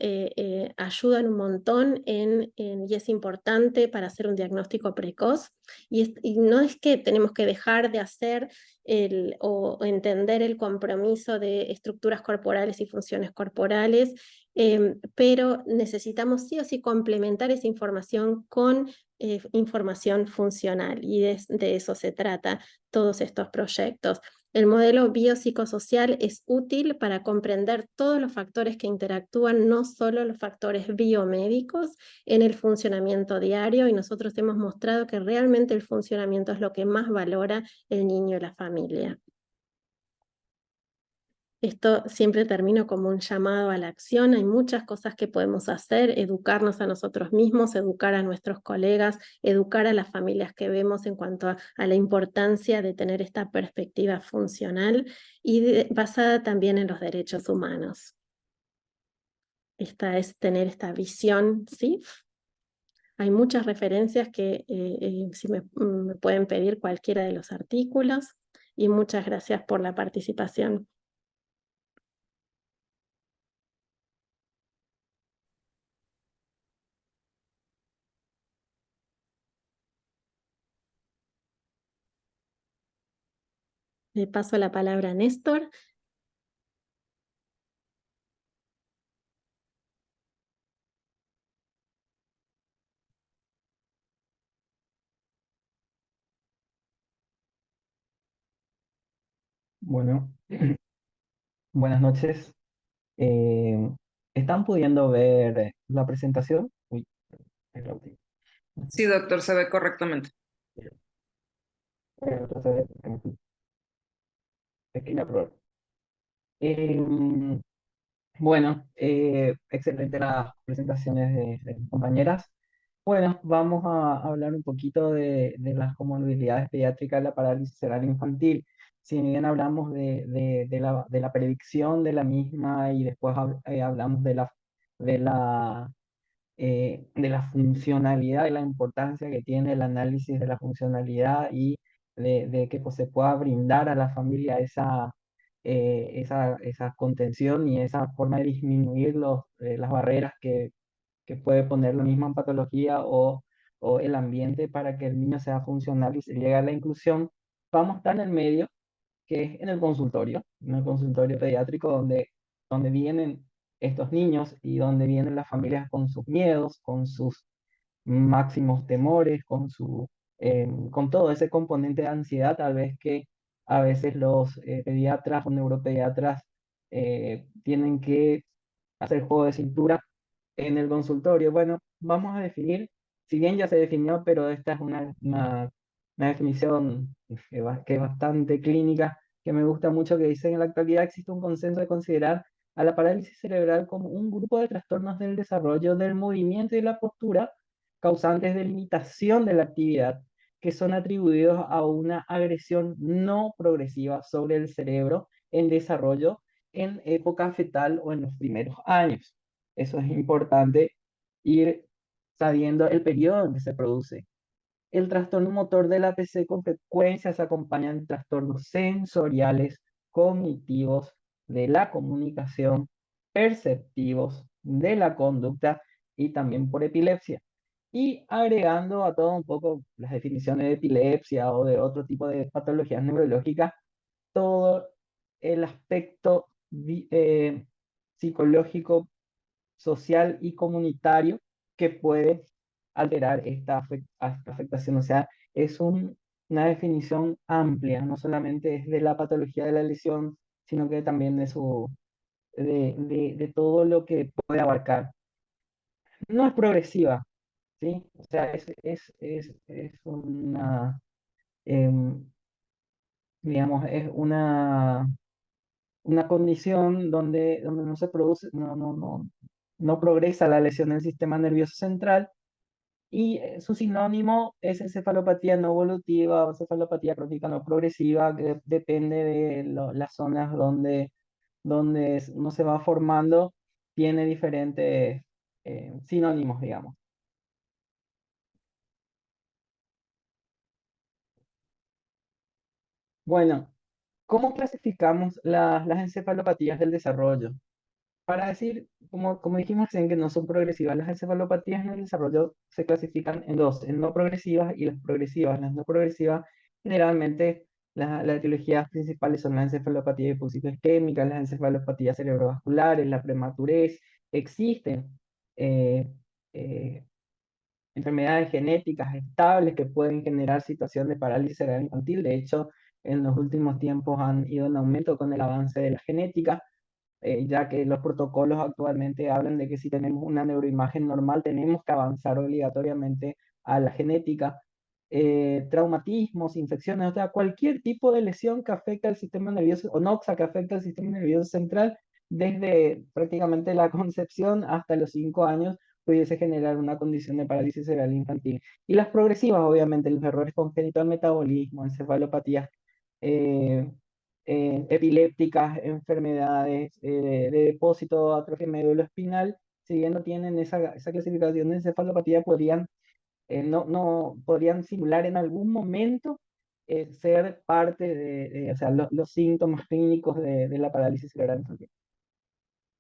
S3: ayudan un montón y es importante para hacer un diagnóstico precoz. Y no es que tenemos que dejar de hacer o entender el compromiso de estructuras corporales y funciones corporales, pero necesitamos sí o sí complementar esa información con información funcional, y de eso se trata todos estos proyectos. El modelo biopsicosocial es útil para comprender todos los factores que interactúan, no solo los factores biomédicos, en el funcionamiento diario, y nosotros hemos mostrado que realmente el funcionamiento es lo que más valora el niño y la familia. Esto siempre termino como un llamado a la acción. Hay muchas cosas que podemos hacer: educarnos a nosotros mismos, educar a nuestros colegas, educar a las familias que vemos en cuanto a la importancia de tener esta perspectiva funcional y basada también en los derechos humanos. Esta es tener esta visión, ¿sí? Hay muchas referencias que si me pueden pedir cualquiera de los artículos, y muchas gracias por la participación. Le paso la palabra a Néstor.
S5: Bueno, buenas noches. Eh, ¿Están pudiendo ver la presentación? Uy, el audio.
S4: Sí, doctor, se ve correctamente.
S5: Entonces, pequeña prueba. Eh, bueno, excelente las presentaciones de mis compañeras. Bueno, vamos a hablar un poquito de las comorbilidades pediátricas de la parálisis cerebral infantil. Si bien hablamos de la predicción de la misma, y después hablamos de la funcionalidad y la importancia que tiene el análisis de la funcionalidad, y de que pues, se pueda brindar a la familia esa contención y esa forma de disminuir las barreras que puede poner la misma patología o el ambiente para que el niño sea funcional y se llegue a la inclusión. Vamos a estar en el medio, que es en el consultorio pediátrico, donde vienen estos niños y donde vienen las familias con sus miedos, con sus máximos temores, con todo ese componente de ansiedad, tal vez que a veces los pediatras o neuropediatras tienen que hacer juego de cintura en el consultorio. Bueno, vamos a definir, si bien ya se definió, pero esta es una definición que es bastante clínica, que me gusta mucho, que dice: en la actualidad existe un consenso de considerar a la parálisis cerebral como un grupo de trastornos del desarrollo del movimiento y la postura, causantes de limitación de la actividad, que son atribuidos a una agresión no progresiva sobre el cerebro en desarrollo en época fetal o en los primeros años. Eso es importante ir sabiendo el periodo en que se produce. El trastorno motor de la PC con frecuencia se acompaña de trastornos sensoriales, cognitivos, de la comunicación, perceptivos, de la conducta y también por epilepsia. Y agregando a todo un poco las definiciones de epilepsia o de otro tipo de patologías neurológicas, todo el aspecto psicológico, social y comunitario que puede alterar esta afectación. O sea, es una definición amplia, no solamente es de la patología de la lesión, sino que también de todo lo que puede abarcar. No es progresiva, ¿sí? O sea, es una, em, digamos, es una condición donde no se produce, no progresa la lesión del sistema nervioso central y su sinónimo es encefalopatía no evolutiva o encefalopatía crónica no progresiva, que depende de las zonas donde uno se va formando, tiene diferentes sinónimos, digamos. Bueno, ¿cómo clasificamos las encefalopatías del desarrollo? Para decir, como dijimos recién, que no son progresivas, las encefalopatías en el desarrollo se clasifican en dos, en no progresivas y las progresivas. Las no progresivas, generalmente, las etiologías principales son la encefalopatía hipociclo-isquémica, las encefalopatías cerebrovasculares, la prematurez. Existen eh, eh, enfermedades genéticas estables que pueden generar situación de parálisis cerebral infantil. De hecho, en los últimos tiempos han ido en aumento con el avance de la genética, ya que los protocolos actualmente hablan de que si tenemos una neuroimagen normal, tenemos que avanzar obligatoriamente a la genética. Traumatismos, infecciones, o sea, cualquier tipo de lesión que afecta al sistema nervioso, o noxa que afecta al sistema nervioso central, desde prácticamente la concepción hasta los 5 años, pudiese generar una condición de parálisis cerebral infantil. Y las progresivas, obviamente, los errores congénitos del metabolismo, encefalopatías eh, epilépticas, enfermedades de depósito, atrofia medulloespinal, si bien no tienen esa clasificación de encefalopatía, podrían simular en algún momento ser parte o sea, los síntomas clínicos de la parálisis cerebral infantil.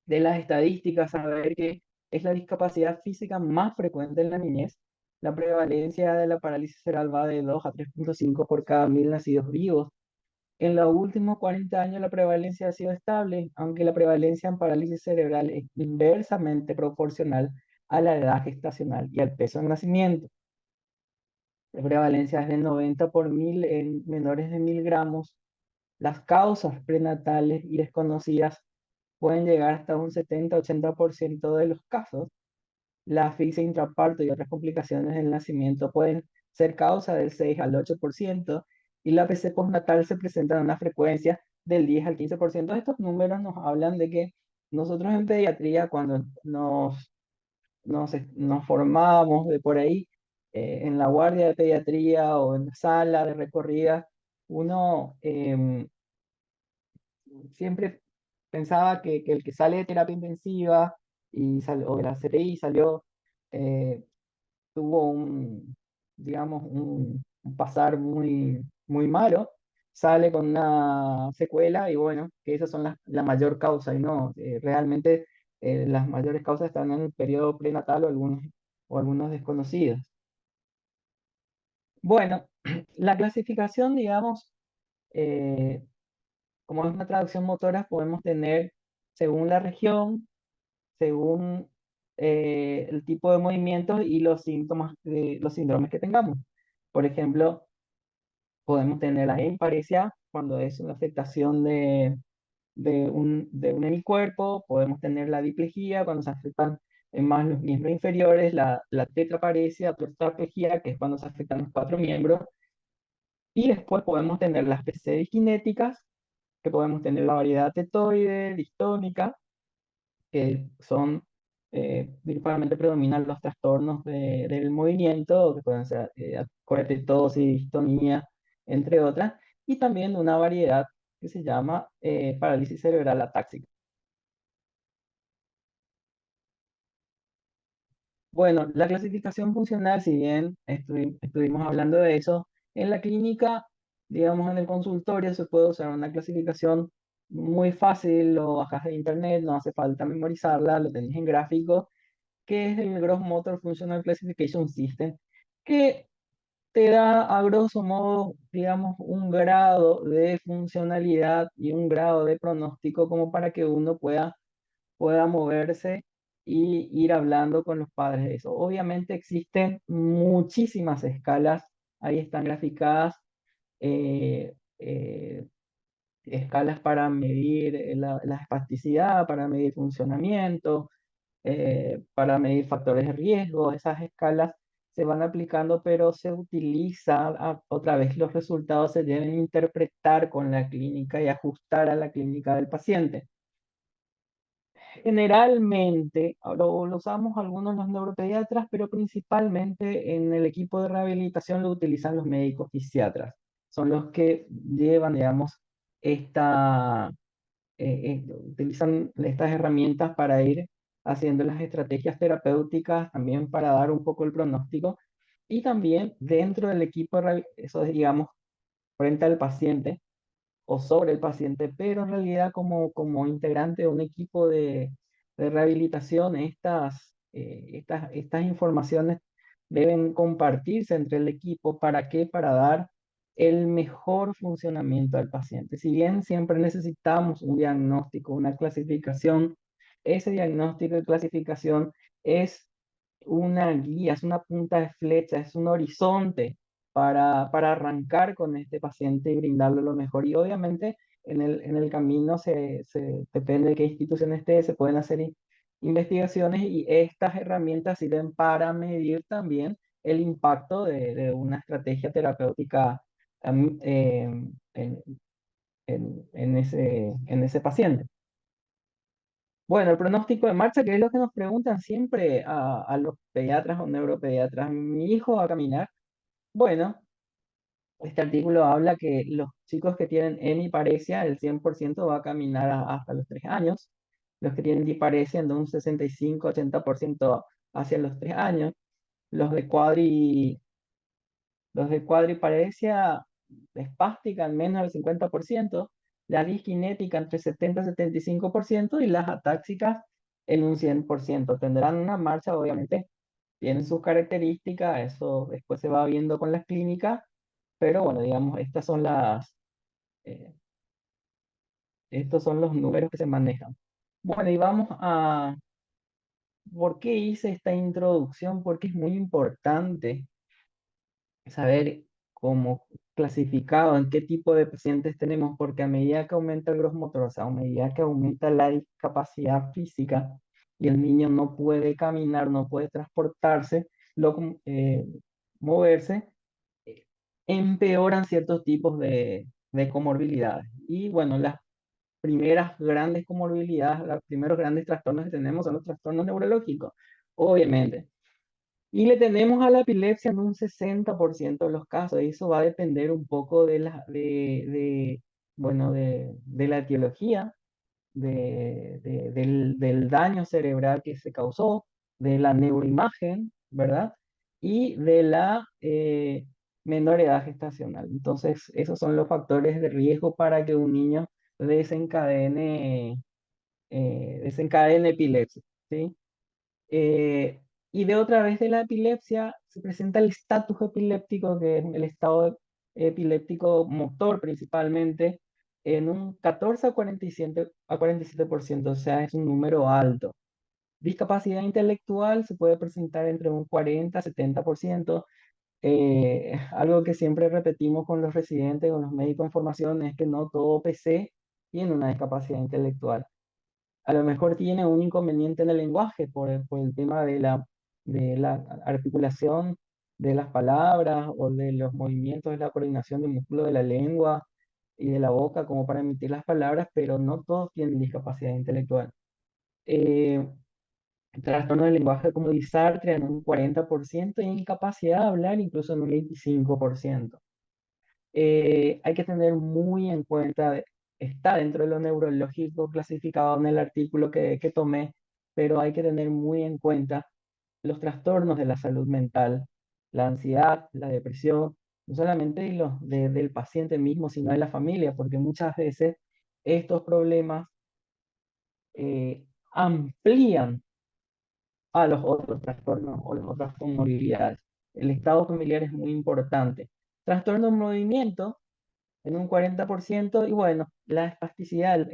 S5: De las estadísticas, saber que es la discapacidad física más frecuente en la niñez. La prevalencia de la parálisis cerebral va de 2 a 3.5 por cada 1000 nacidos vivos. En los últimos 40 años la prevalencia ha sido estable, aunque la prevalencia en parálisis cerebral es inversamente proporcional a la edad gestacional y al peso de nacimiento. La prevalencia es de 90 por 1000 en menores de 1000 gramos. Las causas prenatales y desconocidas pueden llegar hasta un 70-80% de los casos. La asfixia intraparto y otras complicaciones del nacimiento pueden ser causa del 6 al 8% y la PC postnatal se presenta en una frecuencia del 10 al 15%. Estos números nos hablan de que nosotros en pediatría, cuando nos formábamos de por ahí, en la guardia de pediatría o en la sala de recorrida, uno siempre pensaba que el que sale de terapia intensiva o de la CTI salió, eh, tuvo digamos, un pasar muy malo, sale con una secuela y bueno, que esas son la mayor causa y no, realmente las mayores causas están en el periodo prenatal o algunos desconocidos. Bueno, la clasificación, digamos, eh, como es una traducción motora, podemos tener según la región, según el tipo de movimientos y los síntomas, los síndromes que tengamos. Por ejemplo, podemos tener la emparesia cuando es una afectación de un hemicuerpo, podemos tener la diplegia cuando se afectan más los miembros inferiores, la tetraparesia, tetraplegia, que es cuando se afectan los 4 miembros, y después podemos tener las PC disquinéticas, que podemos tener la variedad tetoide, distónica, que son, principalmente predominan los trastornos del movimiento, que pueden ser cortetosis, distonía, entre otras, y también una variedad que se llama parálisis cerebral atáxica. Bueno, la clasificación funcional, si bien estuvimos hablando de eso, en la clínica, digamos en el consultorio, se puede usar una clasificación muy fácil, lo bajas de internet, no hace falta memorizarla, lo tenés en gráfico, que es el Gross Motor Functional Classification System, que te da a grosso modo, digamos, un grado de funcionalidad y un grado de pronóstico como para que uno pueda moverse y ir hablando con los padres de eso. Obviamente existen muchísimas escalas, ahí están graficadas, eh, eh, escalas para medir la espasticidad, para medir funcionamiento, para medir factores de riesgo. Esas escalas se van aplicando, pero se utiliza, otra vez los resultados se deben interpretar con la clínica y ajustar a la clínica del paciente. Generalmente lo usamos algunos los neuropediatras, pero principalmente en el equipo de rehabilitación lo utilizan los médicos fisiatras. Son los que llevan, digamos, utilizan estas herramientas para ir haciendo las estrategias terapéuticas, también para dar un poco el pronóstico. Y también dentro del equipo, eso es, digamos, frente al paciente o sobre el paciente, pero en realidad como integrante de un equipo de rehabilitación, estas informaciones deben compartirse entre el equipo. ¿Para qué? Para dar el mejor funcionamiento al paciente. Si bien siempre necesitamos un diagnóstico, una clasificación, ese diagnóstico y clasificación es una guía, es una punta de flecha, es un horizonte para arrancar con este paciente y brindarle lo mejor. Y obviamente en el camino depende de qué institución esté, se pueden hacer investigaciones y estas herramientas sirven para medir también el impacto de una estrategia terapéutica en, en ese paciente. Bueno, el pronóstico de marcha, que es lo que nos preguntan siempre a los pediatras o neuropediatras. Mi hijo va a caminar. Bueno, este artículo habla que los chicos que tienen hemiparesia, el 100% va a caminar hasta los 3 años. Los que tienen diparesia, de un 65-80% hacia los 3 años. Los de cuadriparesia espástica al menos el 50%, la disquinética entre 70 y 75% y las atáxicas en un 100%. Tendrán una marcha, obviamente, tienen sus características, eso después se va viendo con las clínicas, pero bueno, digamos, eh, estos son los números que se manejan. Bueno, y vamos ¿por qué hice esta introducción? Porque es muy importante saber cómo clasificado, en qué tipo de pacientes tenemos, porque a medida que aumenta el gross motor, o sea, a medida que aumenta la discapacidad física y el niño no puede caminar, no puede transportarse, moverse, eh, empeoran ciertos tipos de comorbilidades. Y bueno, las primeras grandes comorbilidades, los primeros grandes trastornos que tenemos son los trastornos neurológicos, obviamente. Y le tenemos a la epilepsia en un 60% de los casos. Y eso va a depender un poco bueno, de la etiología, del daño cerebral que se causó, de la neuroimagen, ¿verdad? Y de la menor edad gestacional. Entonces, esos son los factores de riesgo para que un niño desencadene epilepsia, ¿sí? Eh, y de otra vez de la epilepsia se presenta el estatus epiléptico, que es el estado epiléptico motor principalmente, en un 14 a 47%, o sea, es un número alto. Discapacidad intelectual se puede presentar entre un 40 a 70%. Algo que siempre repetimos con los residentes, con los médicos en formación, es que no todo PC tiene una discapacidad intelectual. A lo mejor tiene un inconveniente en el lenguaje por el tema de la articulación de las palabras o de los movimientos de la coordinación del músculo de la lengua y de la boca como para emitir las palabras, pero no todos tienen discapacidad intelectual. Eh, Trastorno del lenguaje como disartria en un 40% y incapacidad de hablar incluso en un 25%. Hay que tener muy en cuenta, está dentro de lo neurológico clasificado en el artículo que tomé, pero hay que tener muy en cuenta los trastornos de la salud mental, la ansiedad, la depresión, no solamente del paciente mismo, sino de la familia, porque muchas veces estos problemas amplían a los otros trastornos o las otras comorbilidades. El estado familiar es muy importante. Trastorno de movimiento en un 40% y bueno, la espasticidad,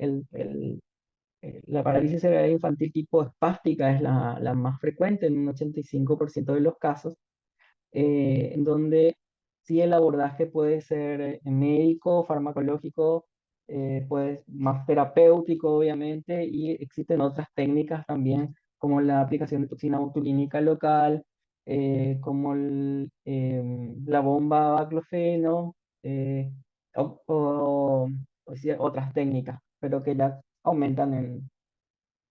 S5: la parálisis cerebral infantil tipo espástica es la más frecuente en un 85% de los casos, en donde sí el abordaje puede ser médico, farmacológico, pues más terapéutico obviamente, y existen otras técnicas también como la aplicación de toxina botulínica local, como la bomba baclofeno, o, o- o sea, otras técnicas, pero que ya aumentan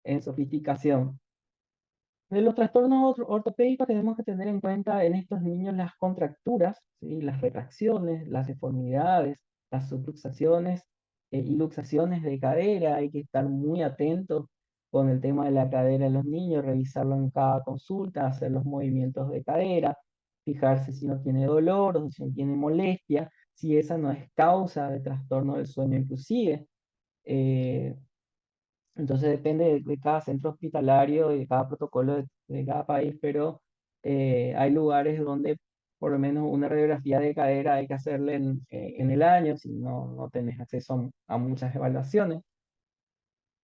S5: en sofisticación. De los trastornos ortopédicos tenemos que tener en cuenta en estos niños las contracturas, ¿sí? Las retracciones, las deformidades, las subluxaciones y luxaciones de cadera. Hay que estar muy atentos con el tema de la cadera en los niños, revisarlo en cada consulta, hacer los movimientos de cadera, fijarse si no tiene dolor o si no tiene molestia, si esa no es causa de trastorno del sueño inclusive. Eh, entonces depende de cada centro hospitalario y de cada protocolo de cada país, pero hay lugares donde por lo menos una radiografía de cadera hay que hacerle en el año, si no tenés acceso a muchas evaluaciones.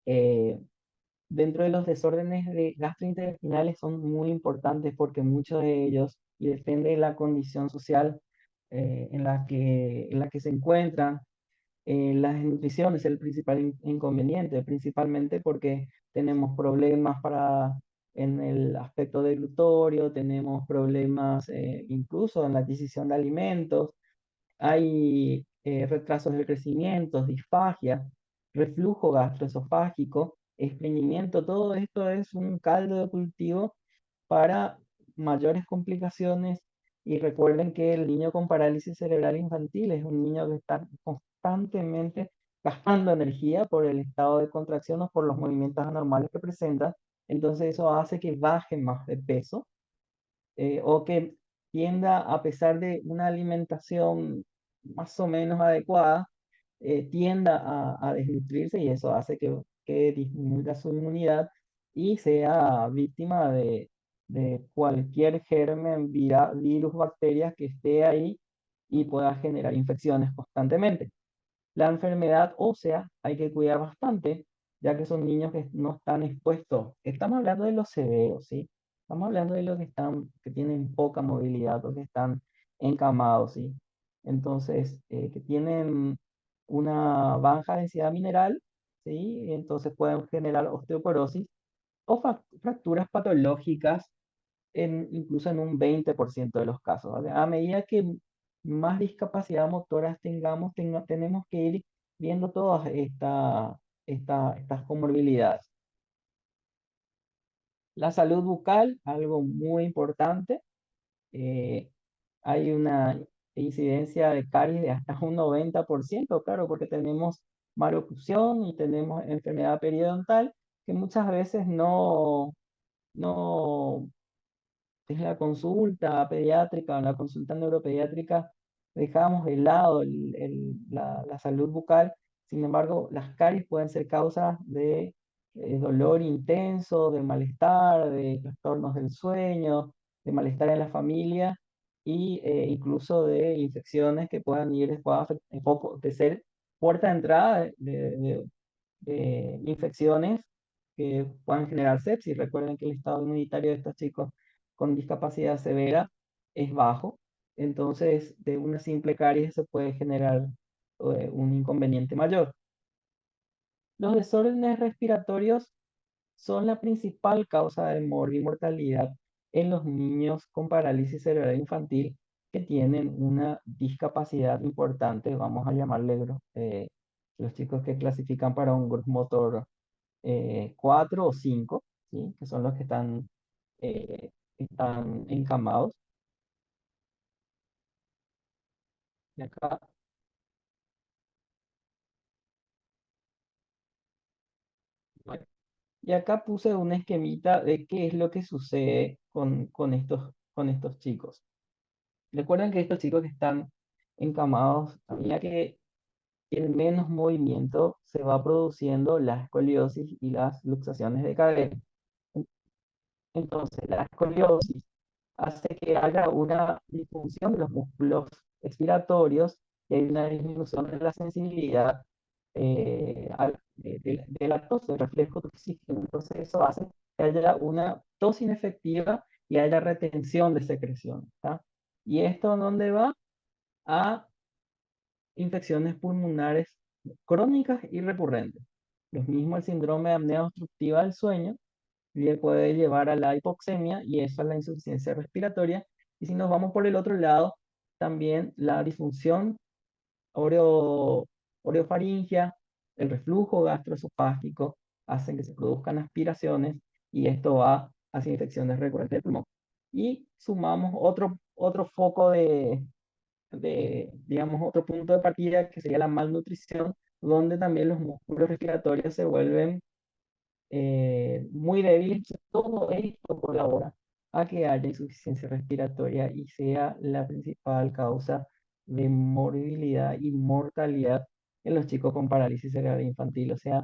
S5: Eh, Dentro de los desórdenes gastrointestinales son muy importantes porque muchos de ellos, y depende de la condición social en la que se encuentran, la desnutrición es el principal inconveniente, principalmente porque tenemos problemas en el aspecto del glutorio, tenemos problemas incluso en la adquisición de alimentos, hay retrasos del crecimiento, disfagia, reflujo gastroesofágico, estreñimiento, todo esto es un caldo de cultivo para mayores complicaciones. Y recuerden que el niño con parálisis cerebral infantil es un niño que está constantemente gastando energía por el estado de contracción o por los movimientos anormales que presenta. Entonces eso hace que baje más de peso o que tienda, a pesar de una alimentación más o menos adecuada, tienda a desnutrirse y eso hace que disminuya su inmunidad y sea víctima de cualquier germen, virus, bacterias que esté ahí y pueda generar infecciones constantemente. La enfermedad ósea hay que cuidar bastante, ya que son niños que no están expuestos. Estamos hablando de los severos, ¿sí? Estamos hablando de los que tienen poca movilidad o que están encamados, ¿sí? Entonces, que tienen una baja densidad mineral, ¿sí? Entonces pueden generar osteoporosis o fracturas patológicas incluso en un 20% de los casos, ¿vale? A medida que más discapacidad motoras tengamos, tenemos que ir viendo todas estas comorbilidades. La salud bucal, algo muy importante. eh, Hay una incidencia de caries de hasta un 90%, claro, porque tenemos maloclusión y tenemos enfermedad periodontal que muchas veces no es la consulta pediátrica o la consulta neuropediátrica, dejamos de lado la salud bucal. Sin embargo, las caries pueden ser causas de dolor intenso, de malestar, de trastornos del sueño, de malestar en la familia y incluso de infecciones que puedan ir después de ser puerta de entrada de infecciones que puedan generar sepsis. Recuerden que el estado inmunitario de estos chicos con discapacidad severa es bajo, entonces de una simple caries se puede generar un inconveniente mayor. Los desórdenes respiratorios son la principal causa de mortalidad en los niños con parálisis cerebral infantil que tienen una discapacidad importante, vamos a llamarle los chicos que clasifican para un grupo motor 4 o 5, ¿sí? Que son los que están encamados. Y acá, bueno, y acá puse un esquemita de qué es lo que sucede con estos chicos. Recuerden que estos chicos que están encamados, a medida que tienen menos movimiento, se va produciendo la escoliosis y las luxaciones de cadera. Entonces, la escoliosis hace que haya una disfunción de los músculos expiratorios y hay una disminución de la sensibilidad de la tos, del reflejo toxígeno. Entonces, eso hace que haya una tos inefectiva y haya retención de secreción. ¿Tá? ¿Y esto dónde va? A infecciones pulmonares crónicas y recurrentes. Lo mismo el síndrome de apnea obstructiva del sueño, le puede llevar a la hipoxemia y eso a la insuficiencia respiratoria. Y si nos vamos por el otro lado, también la disfunción orofaringia, el reflujo gastroesofágico, hacen que se produzcan aspiraciones y esto va hacia infecciones recurrentes del pulmón. Y sumamos otro foco digamos, otro punto de partida que sería la malnutrición, donde también los músculos respiratorios se vuelven muy débiles. Todo esto colabora a que haya insuficiencia respiratoria y sea la principal causa de morbilidad y mortalidad en los chicos con parálisis cerebral infantil. O sea,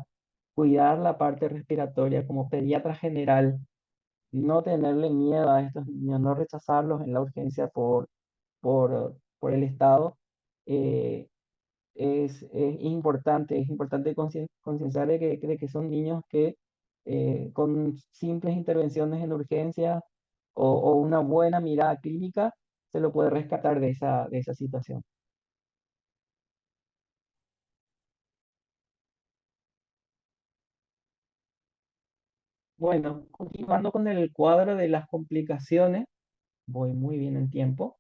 S5: cuidar la parte respiratoria como pediatra general, no tenerle miedo a estos niños, no rechazarlos en la urgencia por el Estado. eh, es importante concienciar de que son niños que con simples intervenciones en urgencia o una buena mirada clínica se lo puede rescatar de esa situación. Bueno, continuando con el cuadro de las complicaciones, voy muy bien en tiempo.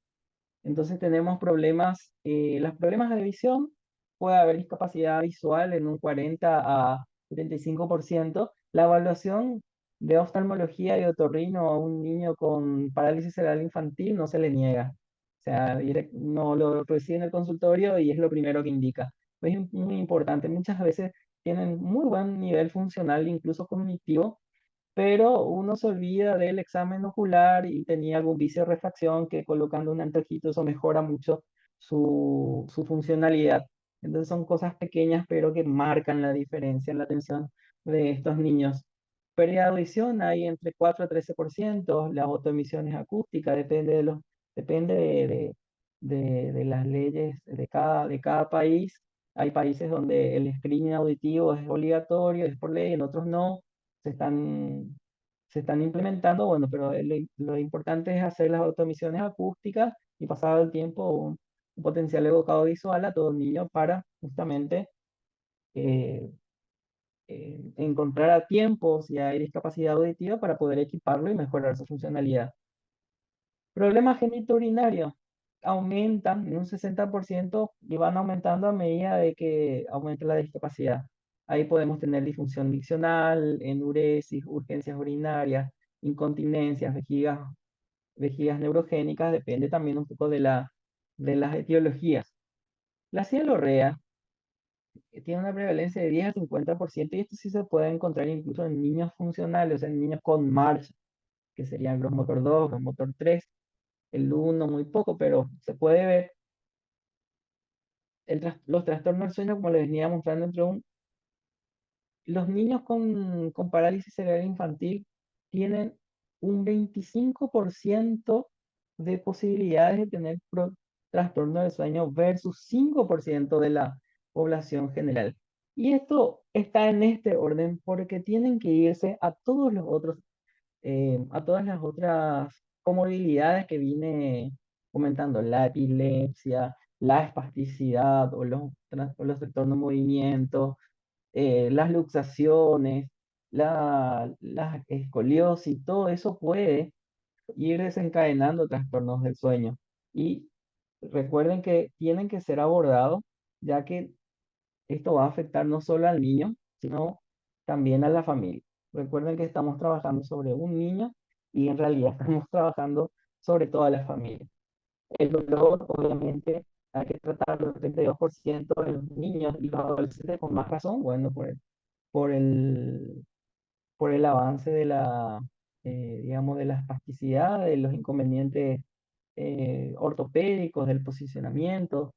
S5: Entonces tenemos problemas, los problemas de visión, puede haber discapacidad visual en un 40 a 75%. La evaluación de oftalmología y otorrino a un niño con parálisis cerebral infantil no se le niega. O sea, no lo recibe en el consultorio y es lo primero que indica. Es muy importante. Muchas veces tienen muy buen nivel funcional, incluso cognitivo, pero uno se olvida del examen ocular y tenía algún vicio de refracción que colocando un anteojito eso mejora mucho su funcionalidad. Entonces son cosas pequeñas pero que marcan la diferencia en la atención de estos niños. Pérdida de audición hay entre 4 a 13%, las autoemisiones acústicas depende de las leyes de cada país. Hay países donde el screening auditivo es obligatorio, es por ley, en otros no se están, se están implementando, bueno, pero lo importante es hacer las automisiones acústicas y pasado el tiempo un potencial evocado visual a todo niño para justamente eh, encontrar a tiempo si hay discapacidad auditiva para poder equiparlo y mejorar su funcionalidad. Problemas genitourinarios aumentan en un 60% y van aumentando a medida de que aumenta la discapacidad. Ahí podemos tener disfunción diccional, enuresis, urgencias urinarias, incontinencias, vejigas neurogénicas, depende también un poco de las etiologías. La cialorrea tiene una prevalencia de 10 a 50% y esto sí se puede encontrar incluso en niños funcionales, o sea, en niños con marcha, que serían Gross Motor 2, Gross Motor 3, el uno muy poco, pero se puede ver. Los trastornos del sueño, como les venía mostrando, los niños con parálisis cerebral infantil tienen un 25% de posibilidades de tener trastorno del sueño versus 5% de la población general. Y esto está en este orden porque tienen que irse a todos los otros a todas las otras comorbilidades que vine comentando, la epilepsia, la espasticidad o los trastornos de movimiento, las luxaciones, la escoliosis, todo eso puede ir desencadenando trastornos del sueño. Y recuerden que tienen que ser abordados, ya que esto va a afectar no solo al niño, sino también a la familia. Recuerden que estamos trabajando sobre un niño y en realidad estamos trabajando sobre toda la familia. El dolor, obviamente, hay que tratarlo el 32% de los niños y los adolescentes con más razón, bueno, por el avance digamos, de la espasticidad, de los inconvenientes ortopédicos, del posicionamiento,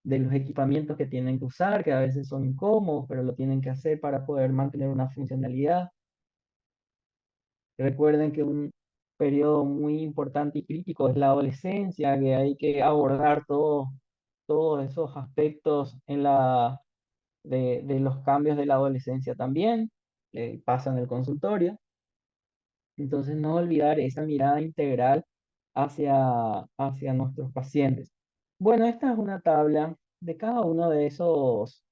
S5: de los equipamientos que tienen que usar, que a veces son incómodos, pero lo tienen que hacer para poder mantener una funcionalidad. Recuerden que un periodo muy importante y crítico es la adolescencia, que hay que abordar todos esos aspectos de los cambios de la adolescencia también, pasa en el consultorio. Entonces, no olvidar esa mirada integral hacia nuestros pacientes. Bueno, esta es una tabla de cada uno de esos,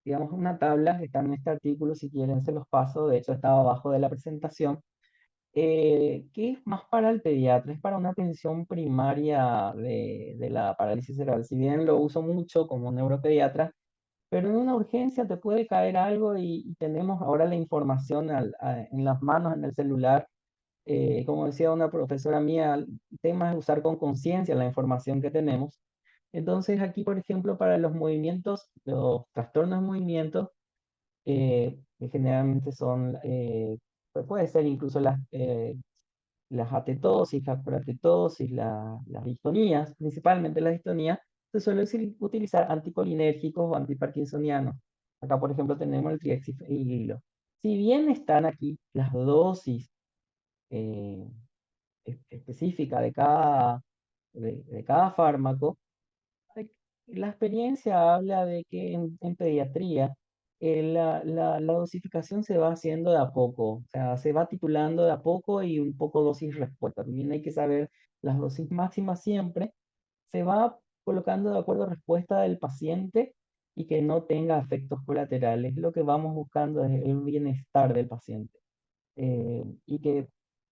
S5: digamos, una tabla que está en este artículo, si quieren se los paso, de hecho estaba abajo de la presentación, que es más para el pediatra, es para una atención primaria de la parálisis cerebral. Si bien lo uso mucho como neuropediatra, pero en una urgencia te puede caer algo y tenemos ahora la información en las manos, en el celular. Como decía una profesora mía, el tema es usar con conciencia la información que tenemos. Entonces aquí, por ejemplo, para los movimientos, los trastornos de movimiento, que generalmente son, puede ser incluso las atetosis, las proatetosis, las distonías, principalmente las distonías, se suele utilizar anticolinérgicos o antiparkinsonianos. Acá, por ejemplo, tenemos el triexifenilo. Si bien están aquí las dosis eh, específica de cada fármaco, hay- la experiencia habla de que en pediatría la dosificación se va haciendo de a poco, o sea, se va titulando de a poco y un poco dosis respuesta. También hay que saber las dosis máximas siempre. Se va colocando de acuerdo a respuesta del paciente y que no tenga efectos colaterales. Lo que vamos buscando es el bienestar del paciente, y que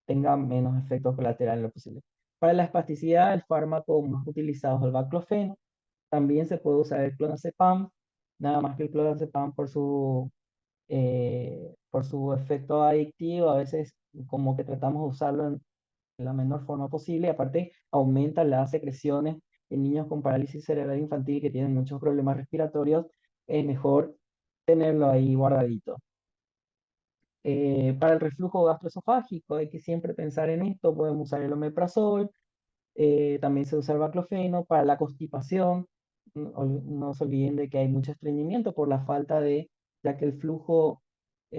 S5: tenga menos efectos colaterales en lo posible. Para la espasticidad, el fármaco más utilizado es el baclofeno. También se puede usar el clonazepam, nada más que el clonazepam por su efecto adictivo, a veces como que tratamos de usarlo en la menor forma posible. Aparte, aumenta las secreciones en niños con parálisis cerebral infantil que tienen muchos problemas respiratorios. Es mejor tenerlo ahí guardadito. Para el reflujo gastroesofágico hay que siempre pensar en esto. Podemos usar el omeprazol, también se usa el baclofeno. Para la constipación, no se olviden de que hay mucho estreñimiento por la falta ya que el flujo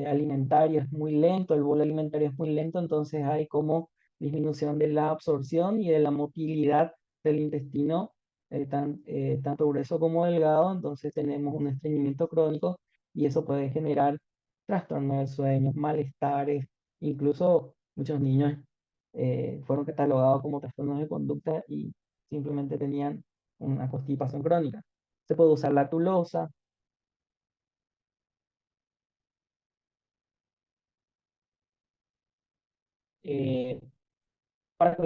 S5: alimentario es muy lento, el bolo alimentario es muy lento, entonces hay como disminución de la absorción y de la motilidad del intestino, tanto grueso como delgado, entonces tenemos un estreñimiento crónico y eso puede generar trastornos del sueño, malestares, incluso muchos niños fueron catalogados como trastornos de conducta y simplemente tenían una constipación crónica. Se puede usar la tulosa. eh, para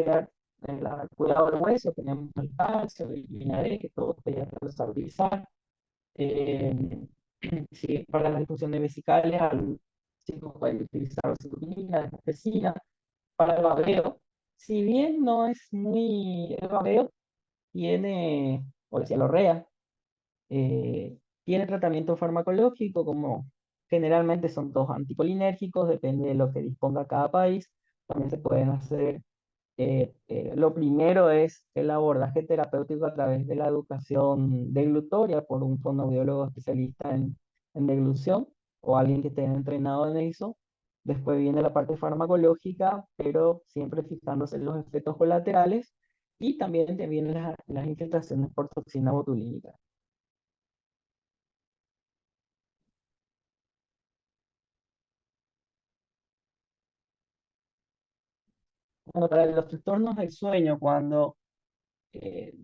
S5: cuidado del hueso tenemos el calcio, el vitamina D, que todos pediatras saben utilizar. Eh, sí, para la disfunción de vesicales, al chico puede utilizar oxitocina, desmorfina. Para el babeo, si bien no es muy, el babeo tiene, o la cialorrea, tiene tratamiento farmacológico, como generalmente son todos anticolinérgicos, depende de lo que disponga cada país. También se pueden hacer, lo primero es el abordaje terapéutico a través de la educación deglutoria por un fonoaudiólogo especialista en deglución o alguien que esté entrenado en eso. Después viene la parte farmacológica, pero siempre fijándose en los efectos colaterales, y también te vienen las infiltraciones por toxina botulínica. Bueno, para los trastornos del sueño, eh,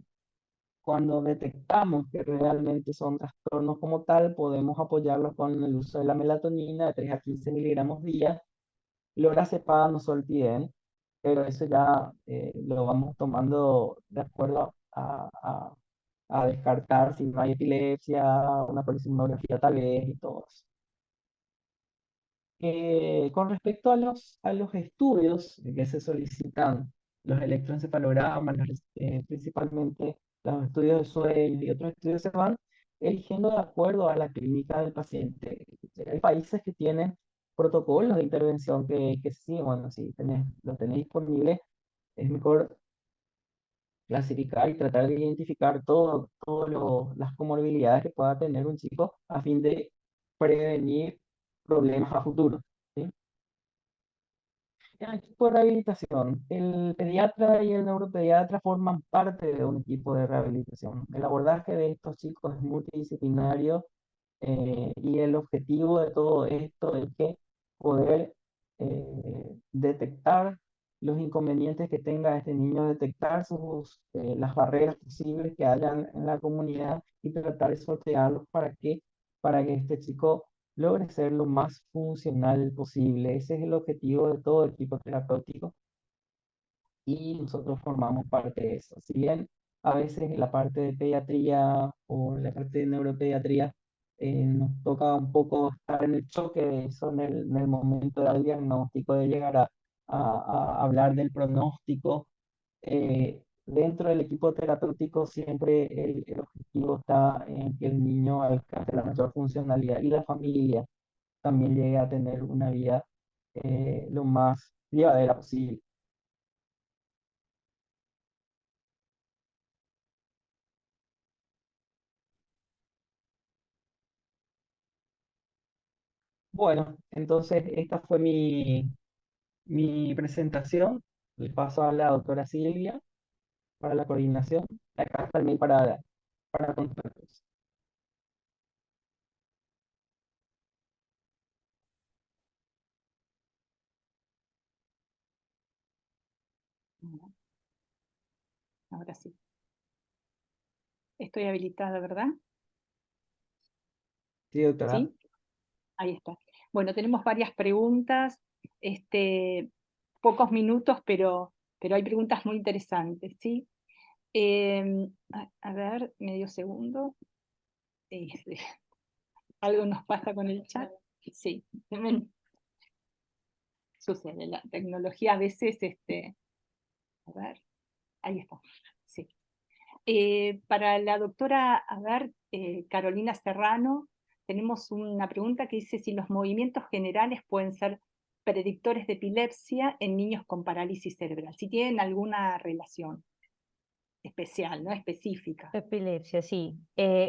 S5: cuando detectamos que realmente son trastornos como tal, podemos apoyarlos con el uso de la melatonina de 3 a 15 miligramos día, lorazepam o soltiden, pero eso ya lo vamos tomando de acuerdo a descartar si no hay epilepsia, una polisindomografía tal vez y todo eso. Con respecto a los estudios que se solicitan, los electroencefalogramas, principalmente los estudios de sueño y otros estudios, se van eligiendo de acuerdo a la clínica del paciente. Hay países que tienen protocolos de intervención que sí, bueno, si los tenés disponibles, es mejor clasificar y tratar de identificar todas las comorbilidades que pueda tener un chico a fin de prevenir problemas a futuro. ¿Sí? El equipo de rehabilitación. El pediatra y el neuropediatra forman parte de un equipo de rehabilitación. El abordaje de estos chicos es multidisciplinario y el objetivo de todo esto es que poder detectar los inconvenientes que tenga este niño, detectar las barreras posibles que hayan en la comunidad y tratar de sortearlos para que este chico logre ser lo más funcional posible. Ese es el objetivo de todo equipo terapéutico y nosotros formamos parte de eso. Si bien a veces la parte de pediatría o la parte de neuropediatría nos toca un poco estar en el choque de eso en el momento del diagnóstico, de llegar a hablar del pronóstico. Dentro del equipo terapéutico siempre el objetivo está en que el niño alcance la mayor funcionalidad y la familia también llegue a tener una vida lo más llevadera posible. Bueno, entonces esta fue mi presentación. Le paso a la doctora Silvia para la coordinación. Acá también para contactos.
S1: Ahora sí. Estoy habilitada, ¿verdad?
S5: Sí, doctora.
S1: ¿Sí? Ahí está. Bueno, tenemos varias preguntas, pocos minutos, pero hay preguntas muy interesantes, ¿sí? A ver, medio segundo. Este, algo nos pasa con el chat. Sí, sucede. La tecnología a veces, a ver, ahí está. Sí. Para la doctora, a ver, Carolina Serrano, tenemos una pregunta que dice si los movimientos generales pueden ser predictores de epilepsia en niños con parálisis cerebral, si tienen alguna relación especial, ¿no? Específica.
S2: Epilepsia, sí.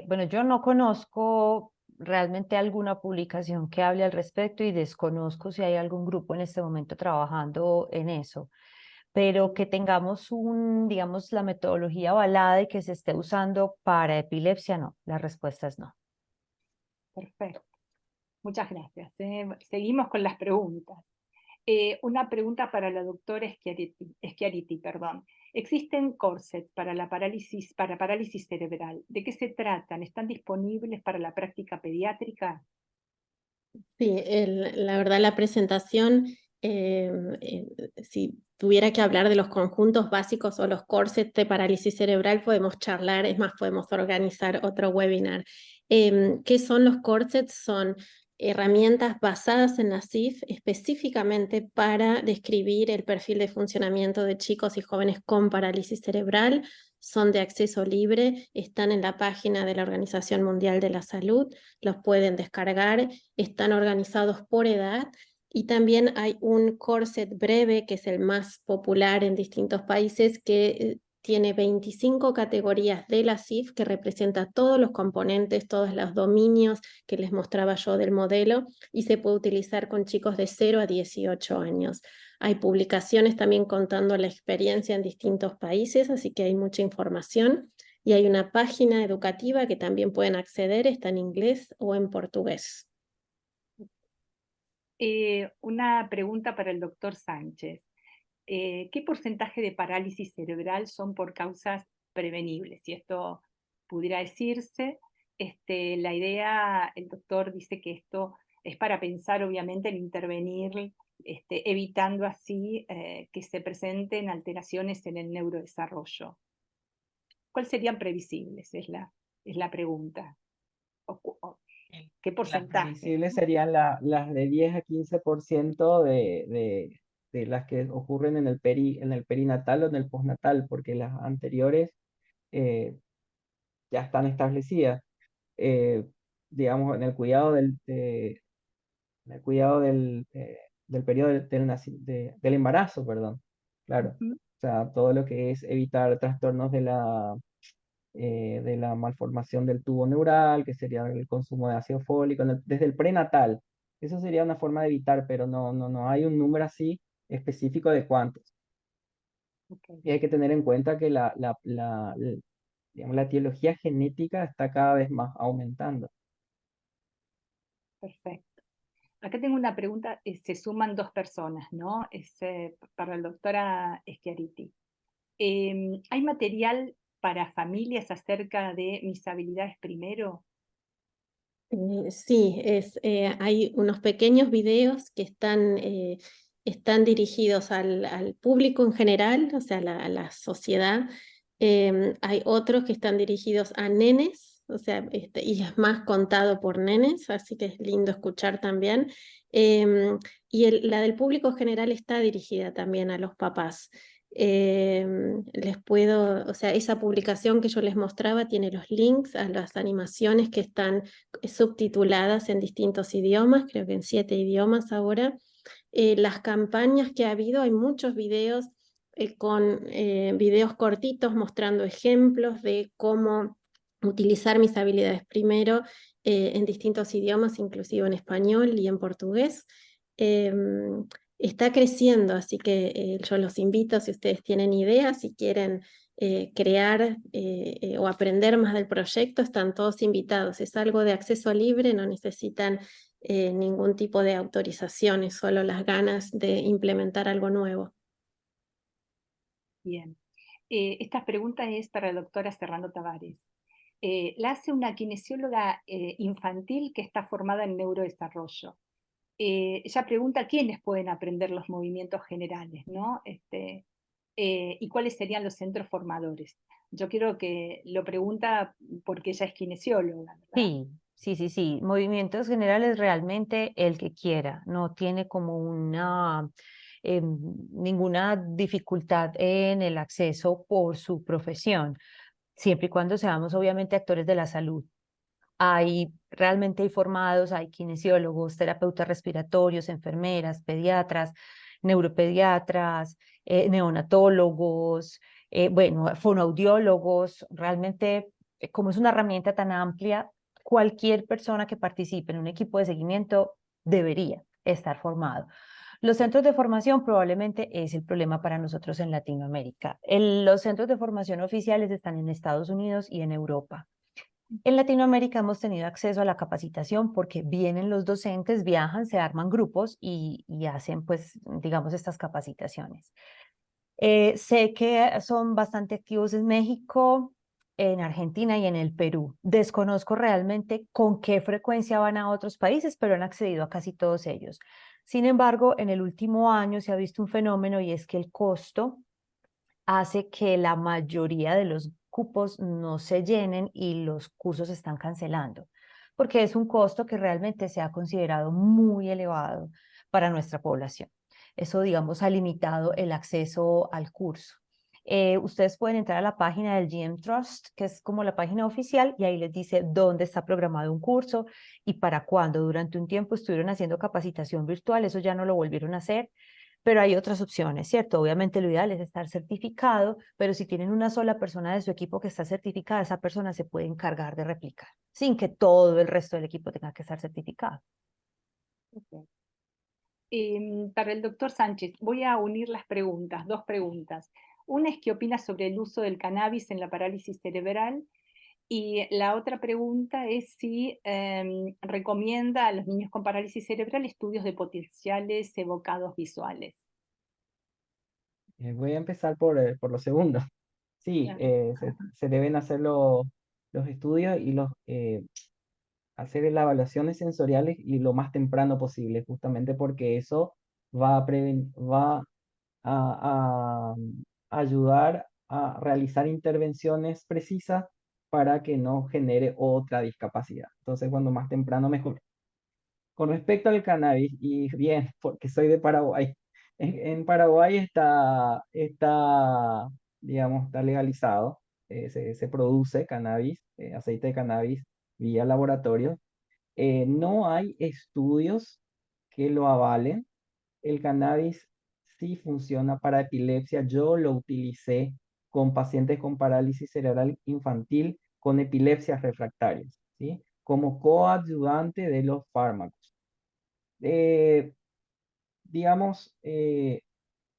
S2: Bueno, yo no conozco realmente alguna publicación que hable al respecto y desconozco si hay algún grupo en este momento trabajando en eso, pero que tengamos digamos, la metodología avalada y que se esté usando para epilepsia, no, la respuesta es no.
S1: Perfecto. Muchas gracias. Seguimos con las preguntas. Una pregunta para la doctora Schiariti, perdón. ¿Existen corsets para parálisis cerebral? ¿De qué se tratan? ¿Están disponibles para la práctica pediátrica?
S3: Sí, la verdad la presentación, si tuviera que hablar de los conjuntos básicos o los corsets de parálisis cerebral, podemos charlar, es más, podemos organizar otro webinar. ¿Qué son los corsets? Son herramientas basadas en la CIF específicamente para describir el perfil de funcionamiento de chicos y jóvenes con parálisis cerebral. Son de acceso libre, están en la página de la Organización Mundial de la Salud, los pueden descargar, están organizados por edad y también hay un corset breve que es el más popular en distintos países que tiene 25 categorías de la CIF que representa todos los componentes, todos los dominios que les mostraba yo del modelo y se puede utilizar con chicos de 0 a 18 años. Hay publicaciones también contando la experiencia en distintos países, así que hay mucha información. Y hay una página educativa que también pueden acceder, está en inglés o en portugués.
S1: Una pregunta para el doctor Sánchez. ¿Qué porcentaje de parálisis cerebral son por causas prevenibles? Si esto pudiera decirse, la idea, el doctor dice que esto es para pensar obviamente en intervenir, evitando así que se presenten alteraciones en el neurodesarrollo. ¿Cuáles serían previsibles? Es la pregunta. ¿Qué
S5: Las
S1: porcentaje?
S5: previsibles serían las de 10 a 15% de las que ocurren en en el perinatal o en el postnatal, porque las anteriores eh, ya están establecidas. Eh, digamos, en el cuidado el cuidado del periodo del embarazo, perdón. Claro.
S1: Ujú.
S5: O sea, todo lo que es evitar trastornos de la malformación del tubo neural, que sería el consumo de ácido fólico, desde el prenatal. Eso sería una forma de evitar, pero no hay un número así específico de cuántos.
S1: Ok,
S5: Y hay que tener en cuenta que digamos, la etiología genética está cada vez más aumentando.
S1: perfecto. Acá tengo una pregunta, se suman dos personas, ¿no? Es para la doctora Schiariti. ¿Hay material para familias acerca de mis habilidades primero?
S3: Sí, hay unos pequeños videos que están dirigidos al público en general, o sea, a la sociedad. Hay otros que están dirigidos a nenes, o sea, y es más contado por nenes, así que es lindo escuchar también. Y la del público en general está dirigida también a los papás. O sea, esa publicación que yo les mostraba tiene los links a las animaciones que están subtituladas en distintos idiomas, creo que en 7 idiomas ahora. Las campañas que ha habido, hay muchos videos con videos cortitos mostrando ejemplos de cómo utilizar mis habilidades primero en distintos idiomas, inclusive en español y en portugués. Está creciendo, así que yo los invito, si ustedes tienen ideas, si quieren crear o aprender más del proyecto, están todos invitados. Es algo de acceso libre, no necesitan ningún tipo de autorización, es solo las ganas de implementar algo nuevo.
S1: Bien. Esta pregunta es para la doctora Serrano Tavares. La hace una kinesióloga infantil que está formada en neurodesarrollo. Ella pregunta quiénes pueden aprender los movimientos generales, ¿no? Y cuáles serían los centros formadores. Yo quiero que lo pregunta porque ella es kinesióloga, ¿verdad?
S2: Sí. Movimientos generales realmente el que quiera, no tiene como ninguna dificultad en el acceso por su profesión, siempre y cuando seamos obviamente actores de la salud. Realmente hay formados, hay kinesiólogos, terapeutas respiratorios, enfermeras, pediatras, neuropediatras, neonatólogos, bueno, fonoaudiólogos. Realmente, como es una herramienta tan amplia, cualquier persona que participe en un equipo de seguimiento debería estar formado. Los centros de formación probablemente es el problema para nosotros en Latinoamérica. Los centros de formación oficiales están en Estados Unidos y en Europa. En Latinoamérica hemos tenido acceso a la capacitación porque vienen los docentes, viajan, se arman grupos y hacen, pues, digamos, estas capacitaciones. Sé que son bastante activos en México, en Argentina y en el Perú. Desconozco realmente con qué frecuencia van a otros países, pero han accedido a casi todos ellos. Sin embargo, en el último año se ha visto un fenómeno y es que el costo hace que la mayoría de los cupos no se llenen y los cursos se están cancelando, porque es un costo que realmente se ha considerado muy elevado para nuestra población. Eso, digamos, ha limitado el acceso al curso. Ustedes pueden entrar a la página del GM Trust, que es como la página oficial, y ahí les dice dónde está programado un curso y para cuándo. Durante un tiempo estuvieron haciendo capacitación virtual, eso ya no lo volvieron a hacer, pero hay otras opciones, ¿cierto? Obviamente lo ideal es estar certificado, pero si tienen una sola persona de su equipo que está certificada, esa persona se puede encargar de replicar, sin que todo el resto del equipo tenga que estar certificado.
S1: Ok. Para el doctor Sánchez, voy a unir las preguntas, dos preguntas. Una es qué opina sobre el uso del cannabis en la parálisis cerebral y la otra pregunta es si recomienda a los niños con parálisis cerebral estudios de potenciales evocados visuales.
S5: Voy a empezar por lo segundo. Sí,
S1: Ya.
S5: se deben hacer los estudios y hacer las evaluaciones sensoriales y lo más temprano posible, justamente porque eso va a ayudar a realizar intervenciones precisas para que no genere otra discapacidad. Entonces, cuando más temprano, mejor. Con respecto al cannabis, y bien, porque soy de Paraguay, en Paraguay digamos, está legalizado, se produce cannabis, aceite de cannabis vía laboratorio. No hay estudios que lo avalen. El cannabis sí funciona para epilepsia. Yo lo utilicé con pacientes con parálisis cerebral infantil con epilepsias refractarias, ¿sí? Como coadyuvante de los fármacos. Eh, digamos,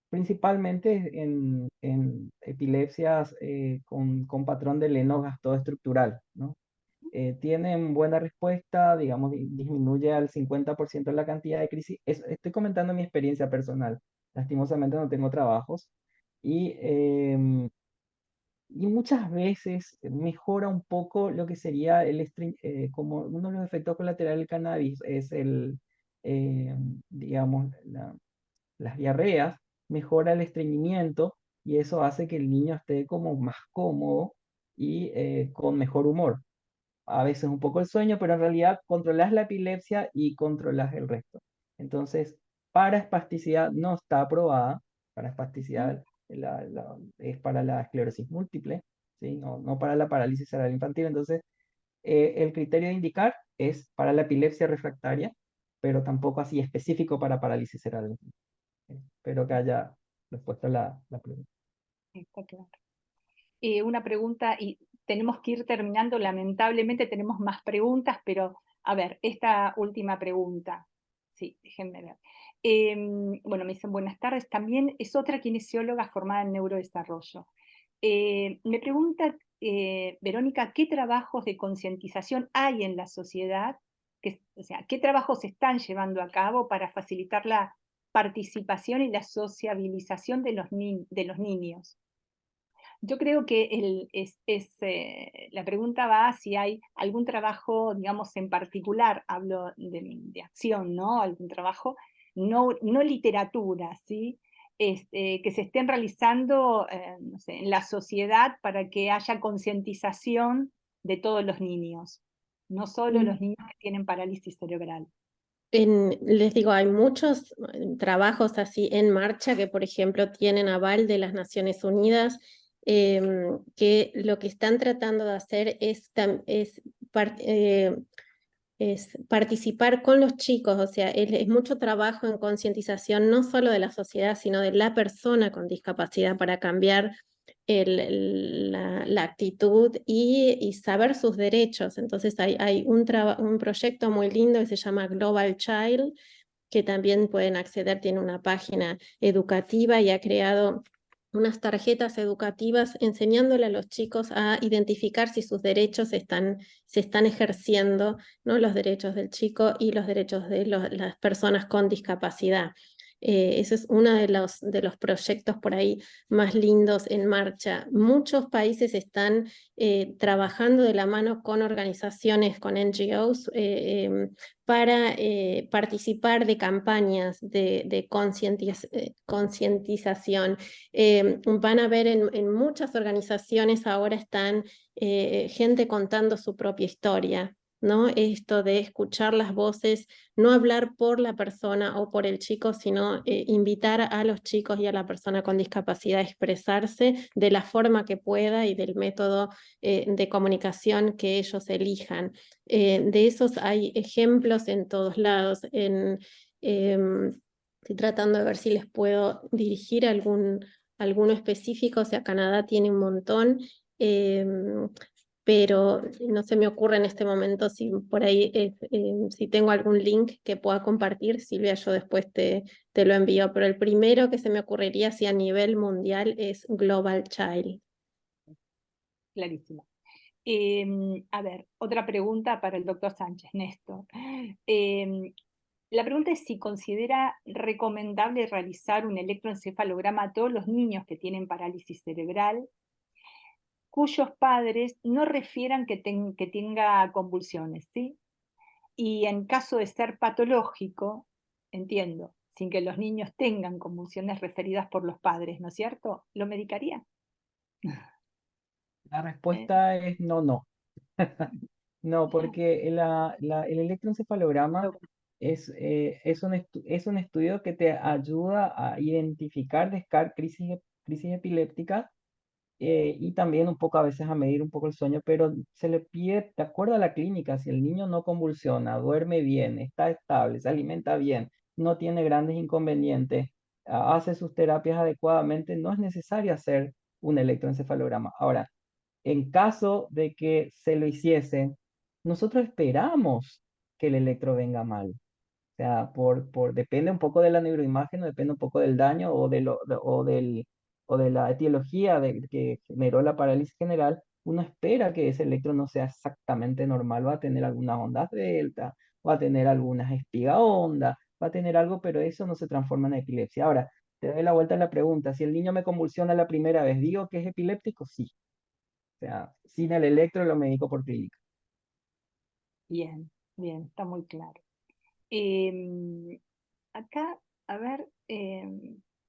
S5: principalmente en epilepsias con patrón de Lennox-Gastaut estructural, ¿no? Tienen buena respuesta, digamos, disminuye al 50% la cantidad de crisis. Estoy comentando mi experiencia personal. Lastimosamente no tengo trabajos y muchas veces mejora un poco lo que sería como uno de los efectos colaterales del cannabis es eh, digamos, las diarreas, mejora el estreñimiento y eso hace que el niño esté como más cómodo y con mejor humor. A veces un poco el sueño, pero en realidad controlas la epilepsia y controlas el resto. Entonces, para espasticidad no está aprobada, para espasticidad es para la esclerosis múltiple, ¿sí? No para la parálisis cerebral infantil. Entonces, el criterio de indicar es para la epilepsia refractaria, pero tampoco así específico para parálisis cerebral infantil. Espero que haya respuesta a la pregunta.
S1: Está claro. Una pregunta, y tenemos que ir terminando, lamentablemente tenemos más preguntas, pero a ver, esta última pregunta, sí, déjenme ver. Bueno, me dicen buenas tardes, también es otra kinesióloga formada en neurodesarrollo. Me pregunta, Verónica, ¿qué trabajos de concientización hay en la sociedad? O sea, ¿qué trabajos se están llevando a cabo para facilitar la participación y la sociabilización de los niños? Yo creo que la pregunta va si hay algún trabajo, digamos, en particular, hablo de acción, ¿no? Algún trabajo, no literatura, ¿sí? Que se estén realizando, no sé, en la sociedad para que haya concientización de todos los niños, no solo los niños que tienen parálisis cerebral.
S3: Les digo, hay muchos trabajos así en marcha que, por ejemplo, tienen aval de las Naciones Unidas, que lo que están tratando de hacer es participar con los chicos, o sea, es mucho trabajo en concientización, no solo de la sociedad, sino de la persona con discapacidad para cambiar la actitud y saber sus derechos. Entonces hay un proyecto muy lindo que se llama Global Child, que también pueden acceder, tiene una página educativa y ha creado unas tarjetas educativas enseñándole a los chicos a identificar si sus derechos se están ejerciendo, ¿no? Los derechos del chico y los derechos de las personas con discapacidad. Ese es uno de los proyectos por ahí más lindos en marcha. Muchos países están trabajando de la mano con organizaciones, con NGOs, para participar de campañas de concientización. Van a ver en muchas organizaciones ahora están gente contando su propia historia, ¿no? Esto de escuchar las voces, no hablar por la persona o por el chico, sino invitar a los chicos y a la persona con discapacidad a expresarse de la forma que pueda y del método de comunicación que ellos elijan. De esos hay ejemplos en todos lados. Estoy tratando de ver si les puedo dirigir alguno específico, o sea, Canadá tiene un montón, pero no se me ocurre en este momento si por ahí, si tengo algún link que pueda compartir, Silvia, yo después te lo envío, pero el primero que se me ocurriría si a nivel mundial es Global Child.
S1: Clarísimo. A ver, otra pregunta para el doctor Sánchez, Néstor. La pregunta es si considera recomendable realizar un electroencefalograma a todos los niños que tienen parálisis cerebral, cuyos padres no refieran que tenga convulsiones, ¿sí? Y en caso de ser patológico, entiendo, sin que los niños tengan convulsiones referidas por los padres, ¿no es cierto? ¿Lo medicaría?
S5: La respuesta es no. No, porque el electroencefalograma es un estudio que te ayuda a identificar crisis epilépticas y también un poco a veces a medir un poco el sueño, pero se le pide, de acuerdo a la clínica, si el niño no convulsiona, duerme bien, está estable, se alimenta bien, no tiene grandes inconvenientes, hace sus terapias adecuadamente, no es necesario hacer un electroencefalograma. Ahora, en caso de que se lo hiciesen, nosotros esperamos que el electro venga mal. O sea, depende un poco de la neuroimagen, o depende un poco del daño o de la etiología que generó la parálisis general. Uno espera que ese electro no sea exactamente normal, va a tener algunas ondas delta, va a tener algunas espiga onda, va a tener algo, pero eso no se transforma en epilepsia. Ahora, te doy la vuelta a la pregunta, si el niño me convulsiona la primera vez, ¿digo que es epiléptico? Sí. O sea, sin el electro lo medico por clínica.
S1: Bien, bien, está muy claro. Acá, a ver,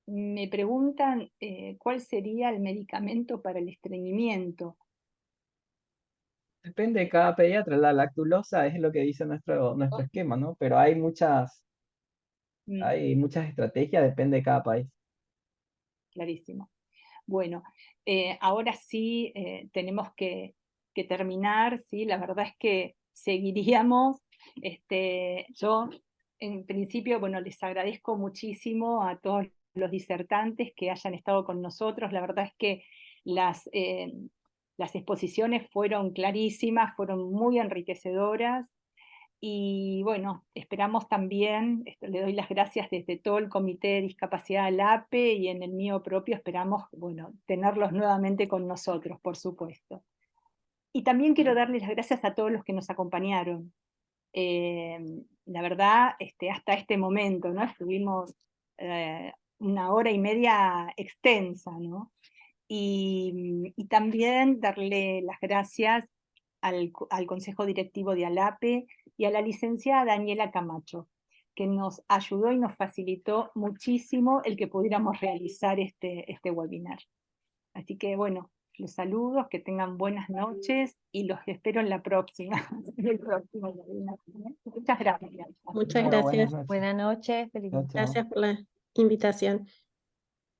S1: me preguntan cuál sería el medicamento para el estreñimiento.
S5: Depende de cada pediatra, la lactulosa es lo que dice nuestro esquema, ¿no? Pero
S1: Mm,
S5: hay muchas estrategias, depende de cada país.
S1: clarísimo. Bueno, ahora sí tenemos que terminar, ¿sí? La verdad es que seguiríamos. Yo, en principio, bueno, les agradezco muchísimo a todos los disertantes que hayan estado con nosotros. La verdad es que las exposiciones fueron clarísimas, fueron muy enriquecedoras. Y bueno, esperamos también, le doy las gracias desde todo el Comité de Discapacidad del APE y en el mío propio, esperamos, bueno, tenerlos nuevamente con nosotros, por supuesto. Y también quiero darles las gracias a todos los que nos acompañaron. La verdad, hasta este momento, ¿no? Estuvimos 1 hora y media extensa, ¿no? Y también darle las gracias al Consejo Directivo de ALAPE y a la licenciada Daniela Camacho, que nos ayudó y nos facilitó muchísimo el que pudiéramos realizar este webinar. Así que bueno, los saludos, que tengan buenas noches y los espero en la próxima, en el próximo webinar. Muchas gracias.
S3: Muchas
S5: Bueno,
S3: gracias.
S2: Buenas noches, feliz
S5: Chao,
S2: noche.
S5: chao.
S3: Gracias por la invitación.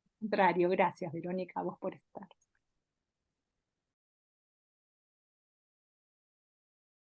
S1: Al contrario, gracias Verónica, a vos por estar.